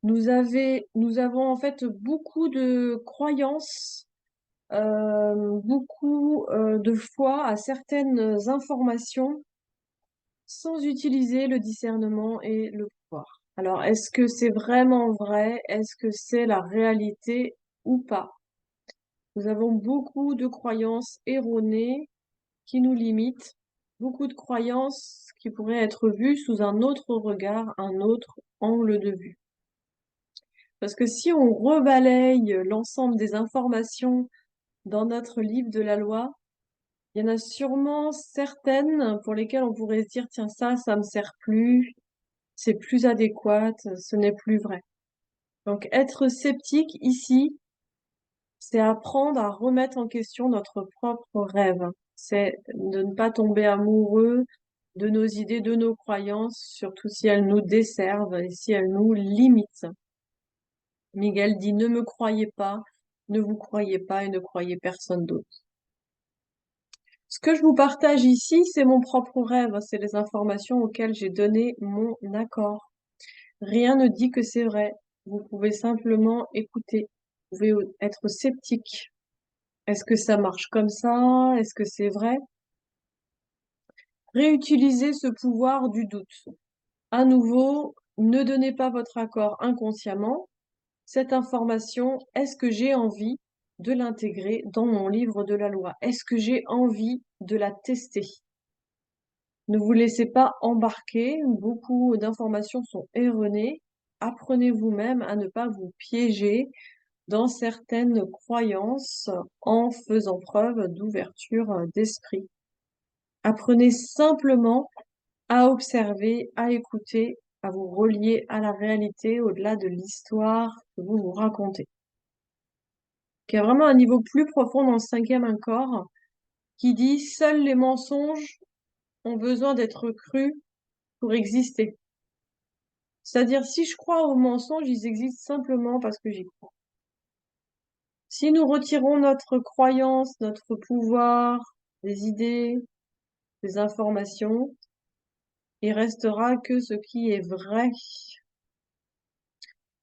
Nous avons en fait beaucoup de croyances, beaucoup de foi à certaines informations sans utiliser le discernement et le pouvoir. Alors, est-ce que c'est vraiment vrai? Est-ce que c'est la réalité ou pas? Nous avons beaucoup de croyances erronées qui nous limitent, beaucoup de croyances qui pourraient être vues sous un autre regard, un autre angle de vue. Parce que si on rebalaye l'ensemble des informations dans notre livre de la loi, il y en a sûrement certaines pour lesquelles on pourrait se dire: tiens, ça me sert plus, c'est plus adéquat, ce n'est plus vrai. Donc, être sceptique ici, c'est apprendre à remettre en question notre propre rêve. C'est de ne pas tomber amoureux de nos idées, de nos croyances, surtout si elles nous desservent et si elles nous limitent. Miguel dit: ne me croyez pas, ne vous croyez pas et ne croyez personne d'autre. Ce que je vous partage ici, c'est mon propre rêve, c'est les informations auxquelles j'ai donné mon accord. Rien ne dit que c'est vrai. Vous pouvez simplement écouter. Vous pouvez être sceptique. Est-ce que ça marche comme ça? Est-ce que c'est vrai? Réutilisez ce pouvoir du doute. À nouveau, ne donnez pas votre accord inconsciemment. Cette information, est-ce que j'ai envie de l'intégrer dans mon livre de la loi? Est-ce que j'ai envie de la tester? Ne vous laissez pas embarquer, beaucoup d'informations sont erronées. Apprenez vous-même à ne pas vous piéger dans certaines croyances en faisant preuve d'ouverture d'esprit. Apprenez simplement à observer, à écouter, à vous relier à la réalité au-delà de l'histoire que vous vous racontez. Il y a vraiment un niveau plus profond dans le cinquième accord qui dit: seuls les mensonges ont besoin d'être crus pour exister. C'est-à-dire, si je crois aux mensonges, ils existent simplement parce que j'y crois. Si nous retirons notre croyance, notre pouvoir, des idées, des informations, il restera que ce qui est vrai.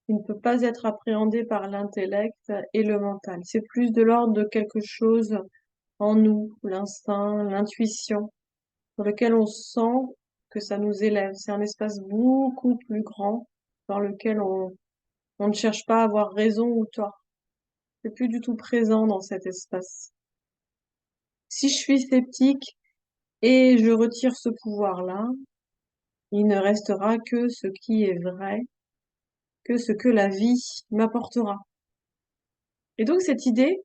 Il ne peut pas être appréhendé par l'intellect et le mental. C'est plus de l'ordre de quelque chose en nous, l'instinct, l'intuition, dans lequel on sent que ça nous élève. C'est un espace beaucoup plus grand dans lequel on ne cherche pas à avoir raison ou tort. C'est plus du tout présent dans cet espace. Si je suis sceptique et je retire ce pouvoir-là, il ne restera que ce qui est vrai, que ce que la vie m'apportera. Et donc cette idée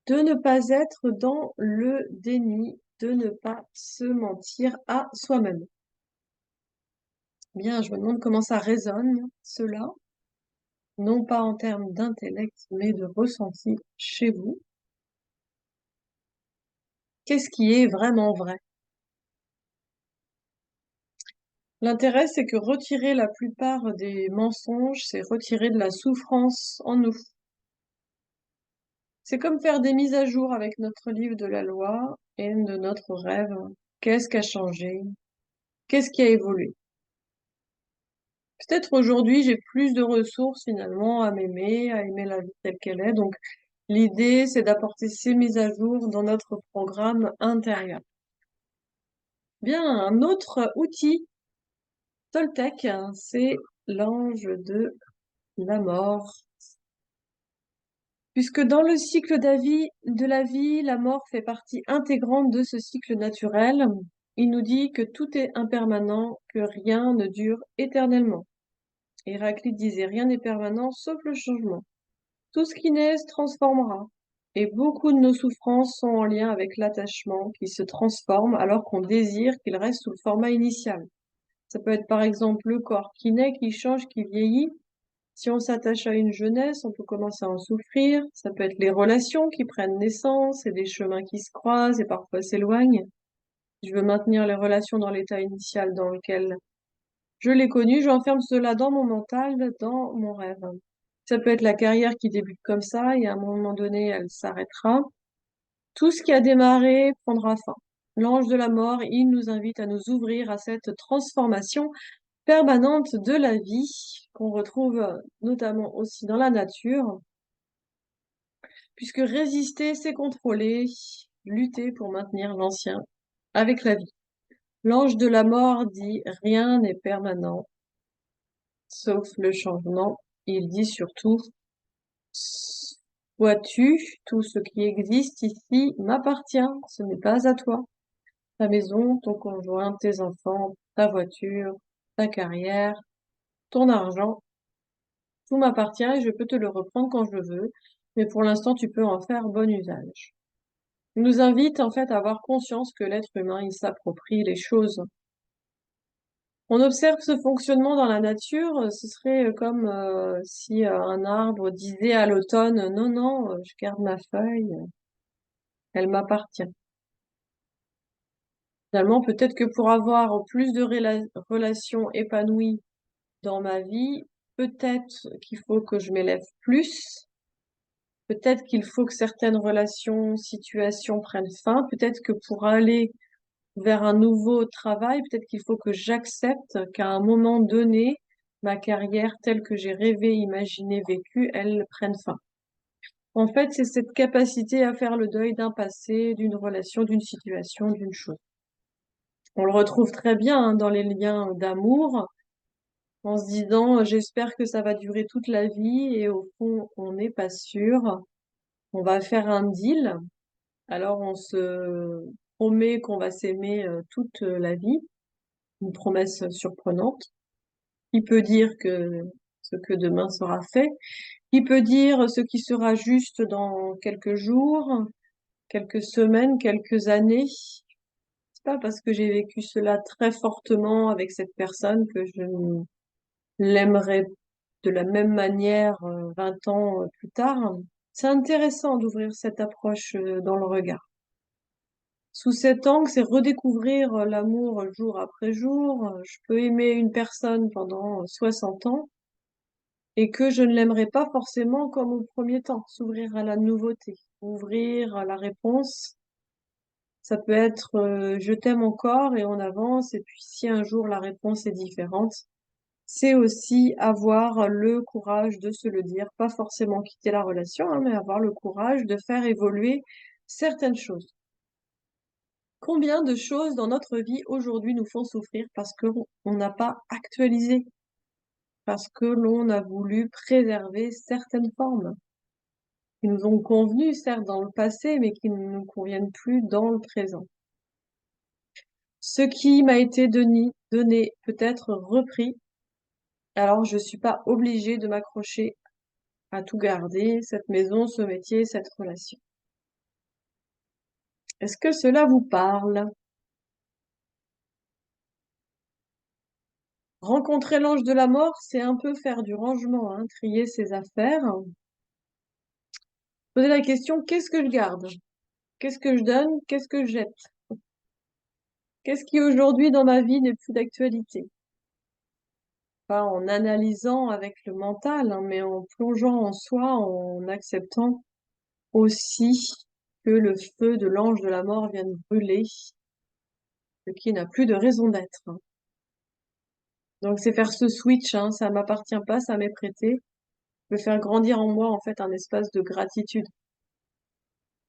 de ne pas être dans le déni, de ne pas se mentir à soi-même. Bien, je me demande comment ça résonne, cela, non pas en termes d'intellect, mais de ressenti chez vous. Qu'est-ce qui est vraiment vrai? L'intérêt, c'est que retirer la plupart des mensonges, c'est retirer de la souffrance en nous. C'est comme faire des mises à jour avec notre livre de la loi et de notre rêve. Qu'est-ce qui a changé? Qu'est-ce qui a évolué? Peut-être aujourd'hui, j'ai plus de ressources finalement à m'aimer, à aimer la vie telle qu'elle est. Donc, l'idée, c'est d'apporter ces mises à jour dans notre programme intérieur. Bien, un autre outil Toltec, hein, c'est l'ange de la mort. Puisque dans le cycle de la vie, la mort fait partie intégrante de ce cycle naturel, il nous dit que tout est impermanent, que rien ne dure éternellement. Héraclite disait rien n'est permanent sauf le changement. Tout ce qui naît se transformera. Et beaucoup de nos souffrances sont en lien avec l'attachement qui se transforme alors qu'on désire qu'il reste sous le format initial. Ça peut être par exemple le corps qui naît, qui change, qui vieillit. Si on s'attache à une jeunesse, on peut commencer à en souffrir. Ça peut être les relations qui prennent naissance et des chemins qui se croisent et parfois s'éloignent. Je veux maintenir les relations dans l'état initial dans lequel je l'ai connu, j'enferme cela dans mon mental, dans mon rêve. Ça peut être la carrière qui débute comme ça et à un moment donné, elle s'arrêtera. Tout ce qui a démarré prendra fin. L'ange de la mort, il nous invite à nous ouvrir à cette transformation permanente de la vie qu'on retrouve notamment aussi dans la nature, puisque résister, c'est contrôler, lutter pour maintenir l'ancien avec la vie. L'ange de la mort dit rien n'est permanent, sauf le changement. Il dit surtout, vois-tu, tout ce qui existe ici m'appartient, ce n'est pas à toi. Ta maison, ton conjoint, tes enfants, ta voiture, ta carrière, ton argent, tout m'appartient et je peux te le reprendre quand je veux, mais pour l'instant, tu peux en faire bon usage. Il nous invite en fait à avoir conscience que l'être humain, il s'approprie les choses. On observe ce fonctionnement dans la nature, ce serait comme si un arbre disait à l'automne, non, non, je garde ma feuille, elle m'appartient. Finalement, peut-être que pour avoir plus de relations épanouies dans ma vie, peut-être qu'il faut que je m'élève plus. Peut-être qu'il faut que certaines relations, situations prennent fin. Peut-être que pour aller vers un nouveau travail, peut-être qu'il faut que j'accepte qu'à un moment donné, ma carrière telle que j'ai rêvé, imaginé, vécu, elle prenne fin. En fait, c'est cette capacité à faire le deuil d'un passé, d'une relation, d'une situation, d'une chose. On le retrouve très bien hein, dans les liens d'amour, en se disant, j'espère que ça va durer toute la vie, et au fond, on n'est pas sûr. On va faire un deal. Alors on se promet qu'on va s'aimer toute la vie, une promesse surprenante. Qui peut dire que ce que demain sera fait? Qui peut dire ce qui sera juste dans quelques jours, quelques semaines, quelques années? C'est pas parce que j'ai vécu cela très fortement avec cette personne que je l'aimerais de la même manière 20 ans plus tard. C'est intéressant d'ouvrir cette approche dans le regard. Sous cet angle, c'est redécouvrir l'amour jour après jour. Je peux aimer une personne pendant 60 ans et que je ne l'aimerai pas forcément comme au premier temps. S'ouvrir à la nouveauté, ouvrir à la réponse. Ça peut être je t'aime encore et on avance. Et puis si un jour la réponse est différente, c'est aussi avoir le courage de se le dire, pas forcément quitter la relation, hein, mais avoir le courage de faire évoluer certaines choses. Combien de choses dans notre vie aujourd'hui nous font souffrir parce qu'on n'a pas actualisé, parce que l'on a voulu préserver certaines formes qui nous ont convenu, certes, dans le passé, mais qui ne nous conviennent plus dans le présent. Ce qui m'a été donné peut être repris, alors je suis pas obligée de m'accrocher à tout garder, cette maison, ce métier, cette relation. Est-ce que cela vous parle? Rencontrer l'ange de la mort, c'est un peu faire du rangement, hein, trier ses affaires. Poser la question, qu'est-ce que je garde? Qu'est-ce que je donne? Qu'est-ce que je jette? Qu'est-ce qui aujourd'hui dans ma vie n'est plus d'actualité? Pas en analysant avec le mental, hein, mais en plongeant en soi, en acceptant aussi que le feu de l'ange de la mort vienne brûler ce qui n'a plus de raison d'être, hein. Donc c'est faire ce switch, hein, ça m'appartient pas, ça m'est prêté. Je veux faire grandir en moi en fait un espace de gratitude,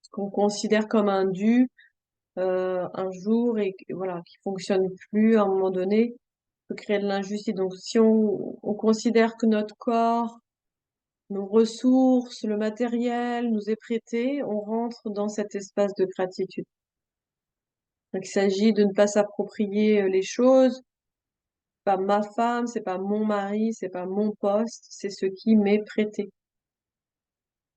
ce qu'on considère comme un dû un jour et voilà qui fonctionne plus à un moment donné peut créer de l'injustice. Donc si on considère que notre corps, nos ressources, le matériel nous est prêté, on rentre dans cet espace de gratitude. Donc il s'agit de ne pas s'approprier les choses. Pas ma femme, c'est pas mon mari, c'est pas mon poste, c'est ce qui m'est prêté.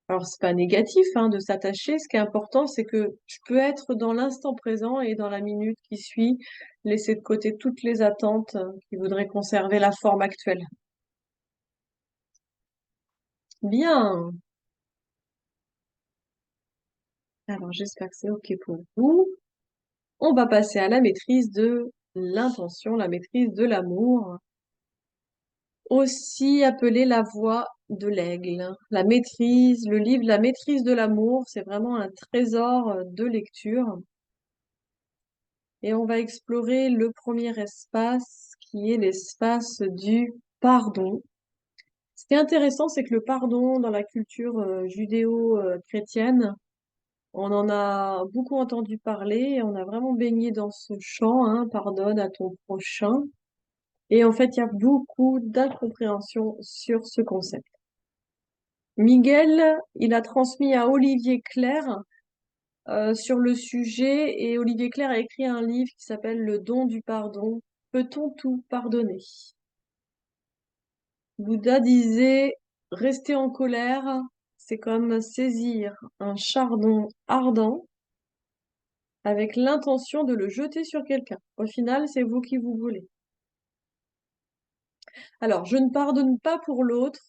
Alors c'est pas négatif hein, de s'attacher. Ce qui est important, c'est que je peux être dans l'instant présent et dans la minute qui suit, laisser de côté toutes les attentes qui voudraient conserver la forme actuelle. Bien. Alors j'espère que c'est OK pour vous. On va passer à la maîtrise de l'intention, la maîtrise de l'amour, aussi appelée la voie de l'aigle. La maîtrise, le livre La maîtrise de l'amour, c'est vraiment un trésor de lecture. Et on va explorer le premier espace qui est l'espace du pardon. Ce qui est intéressant, c'est que le pardon dans la culture judéo-chrétienne, on en a beaucoup entendu parler, on a vraiment baigné dans ce champ, hein, pardonne à ton prochain. Et en fait, il y a beaucoup d'incompréhension sur ce concept. Miguel, il a transmis à Olivier Clerc sur le sujet et Olivier Clerc a écrit un livre qui s'appelle Le don du pardon. Peut-on tout pardonner? Bouddha disait, rester en colère, c'est comme saisir un chardon ardent avec l'intention de le jeter sur quelqu'un. Au final, c'est vous qui vous voulez. Alors, je ne pardonne pas pour l'autre,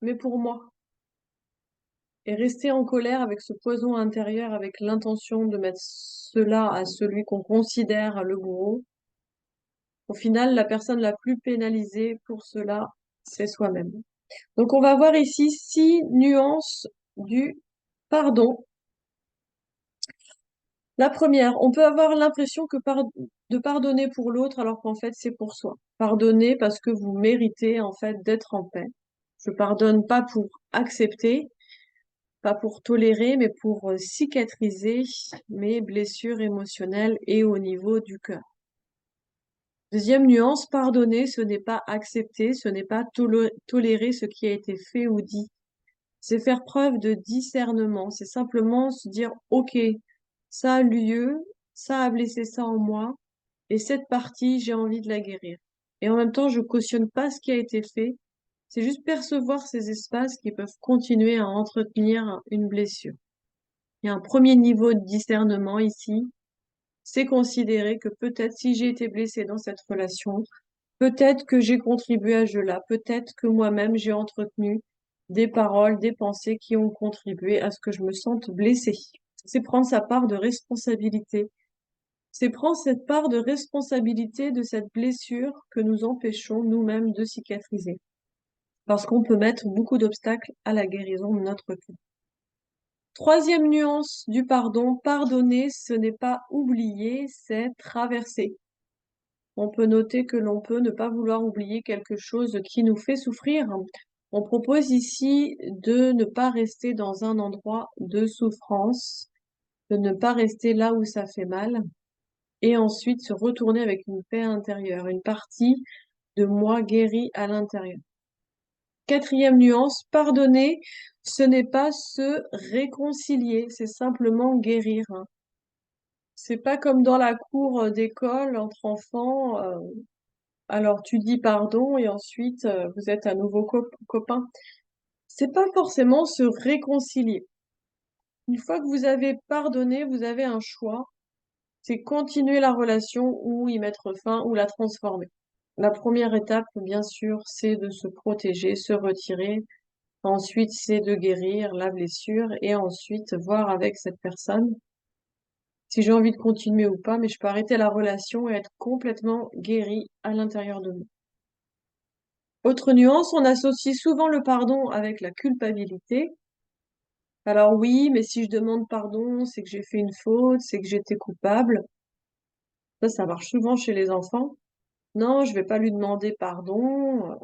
mais pour moi. Et rester en colère avec ce poison intérieur, avec l'intention de mettre cela à celui qu'on considère le bourreau, au final, la personne la plus pénalisée pour cela, c'est soi-même. Donc, on va voir ici 6 nuances du pardon. La première, on peut avoir l'impression de pardonner pour l'autre alors qu'en fait, c'est pour soi. Pardonner parce que vous méritez en fait d'être en paix. Je pardonne pas pour accepter, pas pour tolérer, mais pour cicatriser mes blessures émotionnelles et au niveau du cœur. Deuxième nuance, pardonner, ce n'est pas accepter, ce n'est pas tolérer ce qui a été fait ou dit. C'est faire preuve de discernement, c'est simplement se dire, OK, ça a lieu, ça a blessé ça en moi, et cette partie, j'ai envie de la guérir. Et en même temps, je cautionne pas ce qui a été fait, c'est juste percevoir ces espaces qui peuvent continuer à entretenir une blessure. Il y a un premier niveau de discernement ici, c'est considérer que peut-être si j'ai été blessée dans cette relation, peut-être que j'ai contribué à cela, peut-être que moi-même j'ai entretenu des paroles, des pensées qui ont contribué à ce que je me sente blessée. C'est prendre sa part de responsabilité. C'est prendre cette part de responsabilité de cette blessure que nous empêchons nous-mêmes de cicatriser. Parce qu'on peut mettre beaucoup d'obstacles à la guérison de notre cœur. Troisième nuance du pardon, pardonner, ce n'est pas oublier, c'est traverser. On peut noter que l'on peut ne pas vouloir oublier quelque chose qui nous fait souffrir. On propose ici de ne pas rester dans un endroit de souffrance, de ne pas rester là où ça fait mal, et ensuite se retourner avec une paix intérieure, une partie de moi guérie à l'intérieur. Quatrième nuance, pardonner, ce n'est pas se réconcilier, c'est simplement guérir. C'est pas comme dans la cour d'école entre enfants, alors tu dis pardon et ensuite vous êtes à nouveau copains. C'est pas forcément se réconcilier. Une fois que vous avez pardonné, vous avez un choix, c'est continuer la relation ou y mettre fin ou la transformer. La première étape, bien sûr, c'est de se protéger, se retirer. Ensuite, c'est de guérir la blessure et ensuite voir avec cette personne si j'ai envie de continuer ou pas, mais je peux arrêter la relation et être complètement guérie à l'intérieur de moi. Autre nuance, on associe souvent le pardon avec la culpabilité. Alors oui, mais si je demande pardon, c'est que j'ai fait une faute, c'est que j'étais coupable. Ça marche souvent chez les enfants. Non, je vais pas lui demander pardon,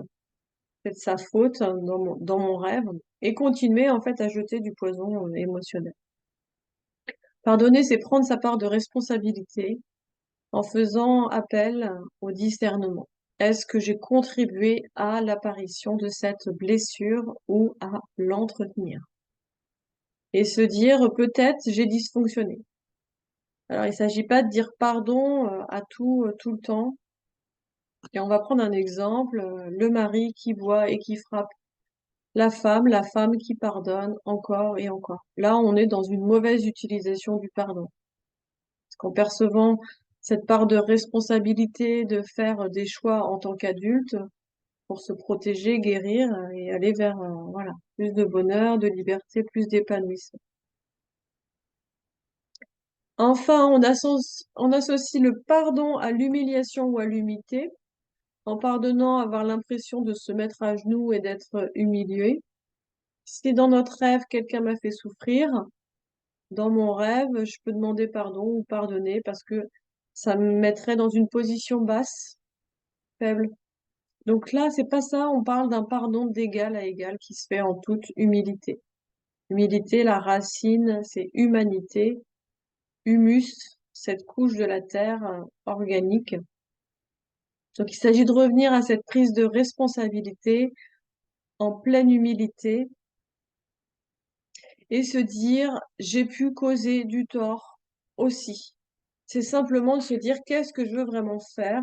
c'est de sa faute dans mon rêve. Et continuer en fait à jeter du poison émotionnel. Pardonner, c'est prendre sa part de responsabilité en faisant appel au discernement. Est-ce que j'ai contribué à l'apparition de cette blessure ou à l'entretenir? Et se dire, peut-être j'ai dysfonctionné. Alors, il s'agit pas de dire pardon à tout le temps. Et on va prendre un exemple, le mari qui boit et qui frappe la femme qui pardonne encore et encore. Là, on est dans une mauvaise utilisation du pardon. Parce qu'en percevant cette part de responsabilité de faire des choix en tant qu'adulte pour se protéger, guérir et aller vers voilà, plus de bonheur, de liberté, plus d'épanouissement. Enfin, on associe le pardon à l'humiliation ou à l'humilité. En pardonnant, avoir l'impression de se mettre à genoux et d'être humilié. Si dans notre rêve, quelqu'un m'a fait souffrir, dans mon rêve, je peux demander pardon ou pardonner parce que ça me mettrait dans une position basse, faible. Donc là, c'est pas ça, on parle d'un pardon d'égal à égal qui se fait en toute humilité. Humilité, la racine, c'est humanité, humus, cette couche de la terre organique. Donc il s'agit de revenir à cette prise de responsabilité en pleine humilité et se dire j'ai pu causer du tort aussi. C'est simplement de se dire qu'est-ce que je veux vraiment faire,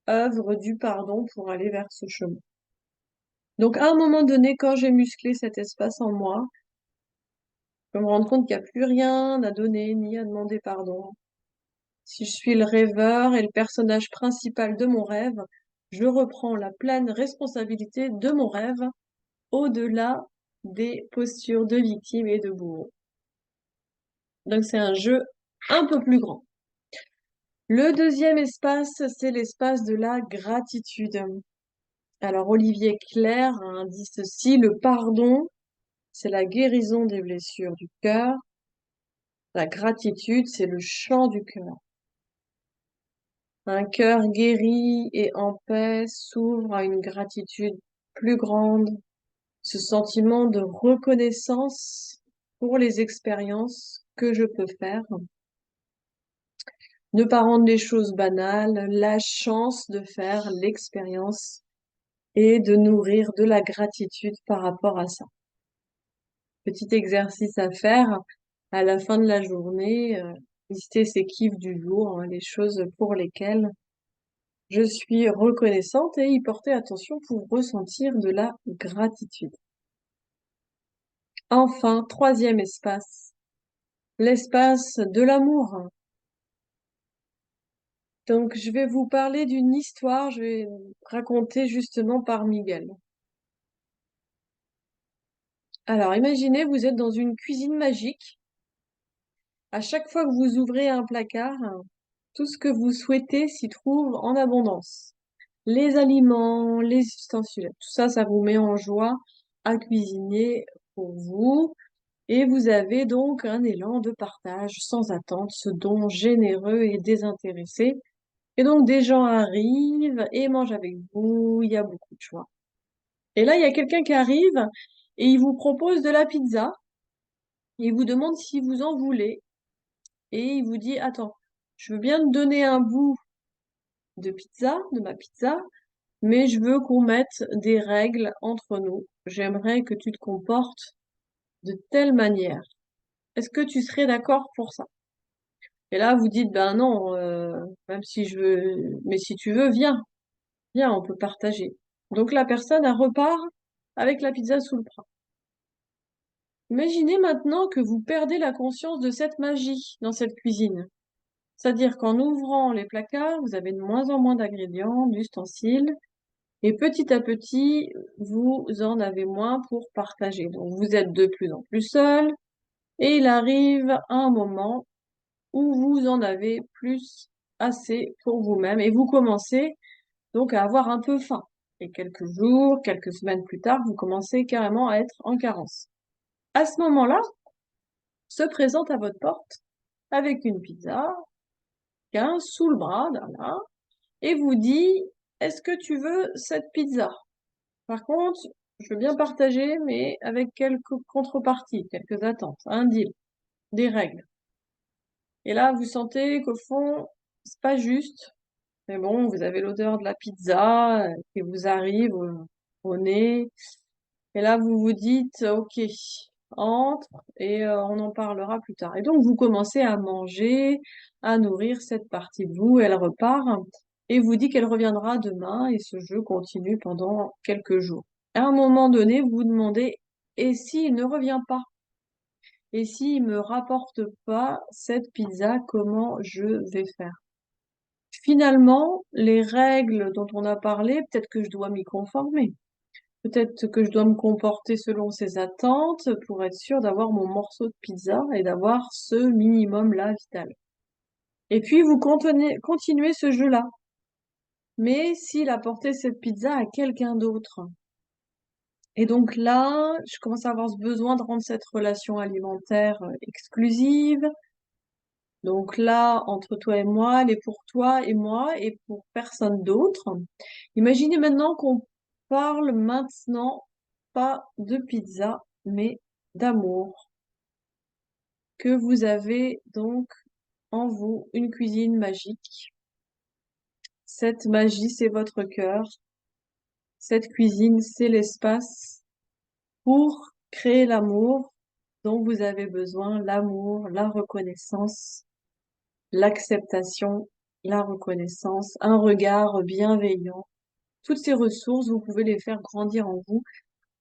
œuvre du pardon pour aller vers ce chemin. Donc à un moment donné, quand j'ai musclé cet espace en moi, je me rends compte qu'il n'y a plus rien à donner ni à demander pardon. Si je suis le rêveur et le personnage principal de mon rêve, je reprends la pleine responsabilité de mon rêve au-delà des postures de victime et de bourreau. Donc c'est un jeu un peu plus grand. Le deuxième espace, c'est l'espace de la gratitude. Alors Olivier Clerc dit ceci, le pardon, c'est la guérison des blessures du cœur. La gratitude, c'est le chant du cœur. Un cœur guéri et en paix s'ouvre à une gratitude plus grande, ce sentiment de reconnaissance pour les expériences que je peux faire. Ne pas rendre les choses banales, la chance de faire l'expérience et de nourrir de la gratitude par rapport à ça. Petit exercice à faire à la fin de la journée, lister ses kiffs du jour, les choses pour lesquelles je suis reconnaissante et y porter attention pour ressentir de la gratitude. Enfin, troisième espace, l'espace de l'amour. Donc, je vais vous parler d'une histoire, je vais raconter justement par Miguel. Alors, imaginez, vous êtes dans une cuisine magique. À chaque fois que vous ouvrez un placard, tout ce que vous souhaitez s'y trouve en abondance. Les aliments, les ustensiles, tout ça, ça vous met en joie à cuisiner pour vous. Et vous avez donc un élan de partage sans attente, ce don généreux et désintéressé. Et donc des gens arrivent et mangent avec vous, il y a beaucoup de choix. Et là, il y a quelqu'un qui arrive et il vous propose de la pizza. Il vous demande si vous en voulez. Et il vous dit, attends, je veux bien te donner un bout de pizza, de ma pizza, mais je veux qu'on mette des règles entre nous. J'aimerais que tu te comportes de telle manière. Est-ce que tu serais d'accord pour ça? Et là, vous dites, ben non, même si je veux, mais si tu veux, viens, viens, on peut partager. Donc la personne, elle repart avec la pizza sous le bras. Imaginez maintenant que vous perdez la conscience de cette magie dans cette cuisine. C'est-à-dire qu'en ouvrant les placards, vous avez de moins en moins d'ingrédients, d'ustensiles, et petit à petit, vous en avez moins pour partager. Donc, vous êtes de plus en plus seul, et il arrive un moment où vous en avez plus assez pour vous-même, et vous commencez donc à avoir un peu faim. Et quelques jours, quelques semaines plus tard, vous commencez carrément à être en carence. À ce moment-là, se présente à votre porte avec une pizza, sous le bras, là, et vous dit, est-ce que tu veux cette pizza? Par contre, je veux bien partager, mais avec quelques contreparties, quelques attentes, un deal, des règles. Et là, vous sentez qu'au fond, c'est pas juste, mais bon, vous avez l'odeur de la pizza qui vous arrive au nez. Et là, vous vous dites, OK, entre et on en parlera plus tard. Et donc, vous commencez à manger, à nourrir cette partie de vous. Elle repart et vous dit qu'elle reviendra demain et ce jeu continue pendant quelques jours. À un moment donné, vous vous demandez, et s'il ne revient pas? Et s'il me rapporte pas cette pizza, comment je vais faire? Finalement, les règles dont on a parlé, peut-être que je dois m'y conformer. Peut-être que je dois me comporter selon ses attentes pour être sûr d'avoir mon morceau de pizza et d'avoir ce minimum-là vital. Et puis, vous continuez ce jeu-là. Mais s'il apportait cette pizza à quelqu'un d'autre. Et donc là, je commence à avoir ce besoin de rendre cette relation alimentaire exclusive. Donc là, entre toi et moi, elle est pour toi et moi et pour personne d'autre. Imaginez maintenant qu'on parle maintenant pas de pizza, mais d'amour. Que vous avez donc en vous une cuisine magique. Cette magie, c'est votre cœur. Cette cuisine, c'est l'espace pour créer l'amour dont vous avez besoin, l'amour, la reconnaissance, l'acceptation, la reconnaissance, un regard bienveillant. Toutes ces ressources, vous pouvez les faire grandir en vous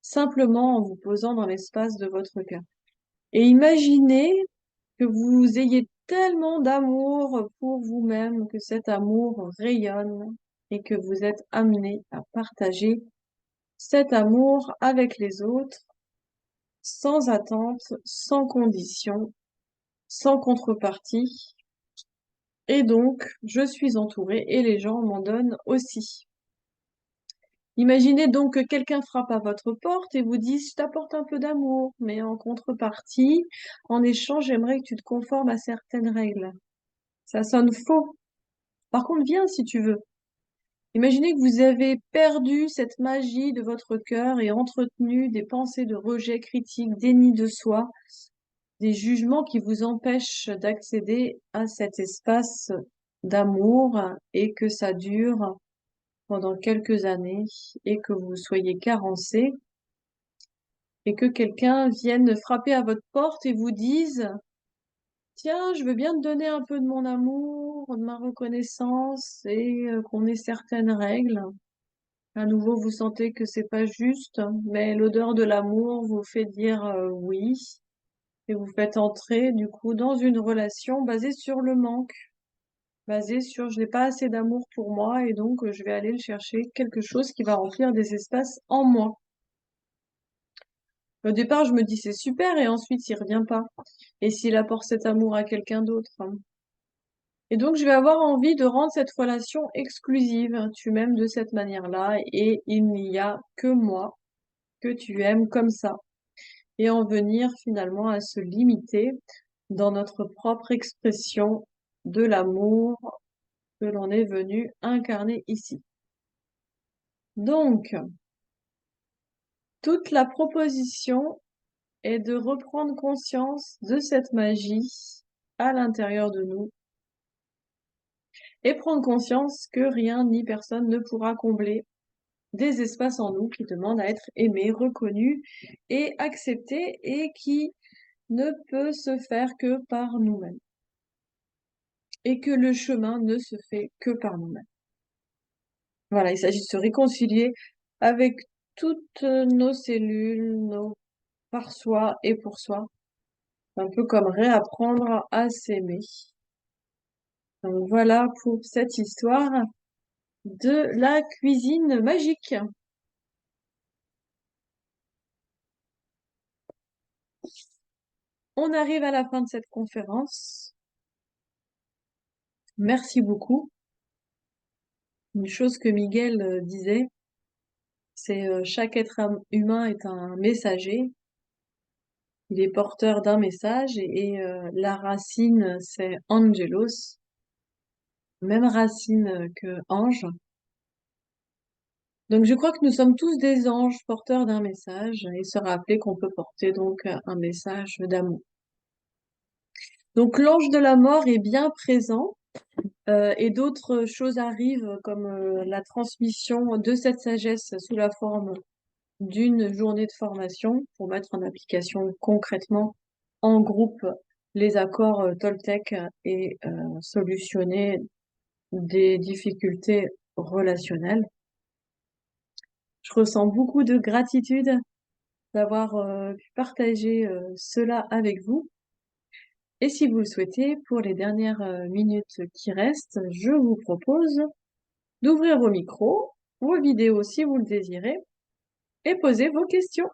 simplement en vous posant dans l'espace de votre cœur. Et imaginez que vous ayez tellement d'amour pour vous-même, que cet amour rayonne et que vous êtes amené à partager cet amour avec les autres sans attente, sans condition, sans contrepartie. Et donc, je suis entourée et les gens m'en donnent aussi. Imaginez donc que quelqu'un frappe à votre porte et vous dise, je t'apporte un peu d'amour, mais en contrepartie, en échange, j'aimerais que tu te conformes à certaines règles. Ça sonne faux. Par contre, viens si tu veux. Imaginez que vous avez perdu cette magie de votre cœur et entretenu des pensées de rejet critique, déni de soi, des jugements qui vous empêchent d'accéder à cet espace d'amour et que ça dure pendant quelques années et que vous soyez carencé et que quelqu'un vienne frapper à votre porte et vous dise, tiens, je veux bien te donner un peu de mon amour, de ma reconnaissance et qu'on ait certaines règles. À nouveau, vous sentez que c'est pas juste, mais l'odeur de l'amour vous fait dire oui et vous faites entrer du coup dans une relation basée sur le manque, basée sur je n'ai pas assez d'amour pour moi et donc je vais aller le chercher quelque chose qui va remplir des espaces en moi. Au départ, je me dis c'est super et ensuite il revient pas. Et s'il apporte cet amour à quelqu'un d'autre? Et donc je vais avoir envie de rendre cette relation exclusive. Tu m'aimes de cette manière-là et il n'y a que moi que tu aimes comme ça. Et en venir finalement à se limiter dans notre propre expression de l'amour que l'on est venu incarner ici. Donc, toute la proposition est de reprendre conscience de cette magie à l'intérieur de nous et prendre conscience que rien ni personne ne pourra combler des espaces en nous qui demandent à être aimés, reconnus et acceptés et qui ne peut se faire que par nous-mêmes. Et que le chemin ne se fait que par nous-mêmes. Voilà, il s'agit de se réconcilier avec toutes nos cellules, nos par soi et pour soi. Un peu comme réapprendre à s'aimer. Donc voilà pour cette histoire de la cuisine magique. On arrive à la fin de cette conférence. Merci beaucoup. Une chose que Miguel disait, c'est chaque être humain est un messager. Il est porteur d'un message et la racine, c'est Angelos, même racine que ange. Donc je crois que nous sommes tous des anges porteurs d'un message et se rappeler qu'on peut porter donc un message d'amour. Donc l'ange de la mort est bien présent et d'autres choses arrivent comme la transmission de cette sagesse sous la forme d'une journée de formation pour mettre en application concrètement en groupe les accords Toltec et solutionner des difficultés relationnelles. Je ressens beaucoup de gratitude d'avoir pu partager cela avec vous. Et si vous le souhaitez, pour les dernières minutes qui restent, je vous propose d'ouvrir vos micros, vos vidéos si vous le désirez, et poser vos questions.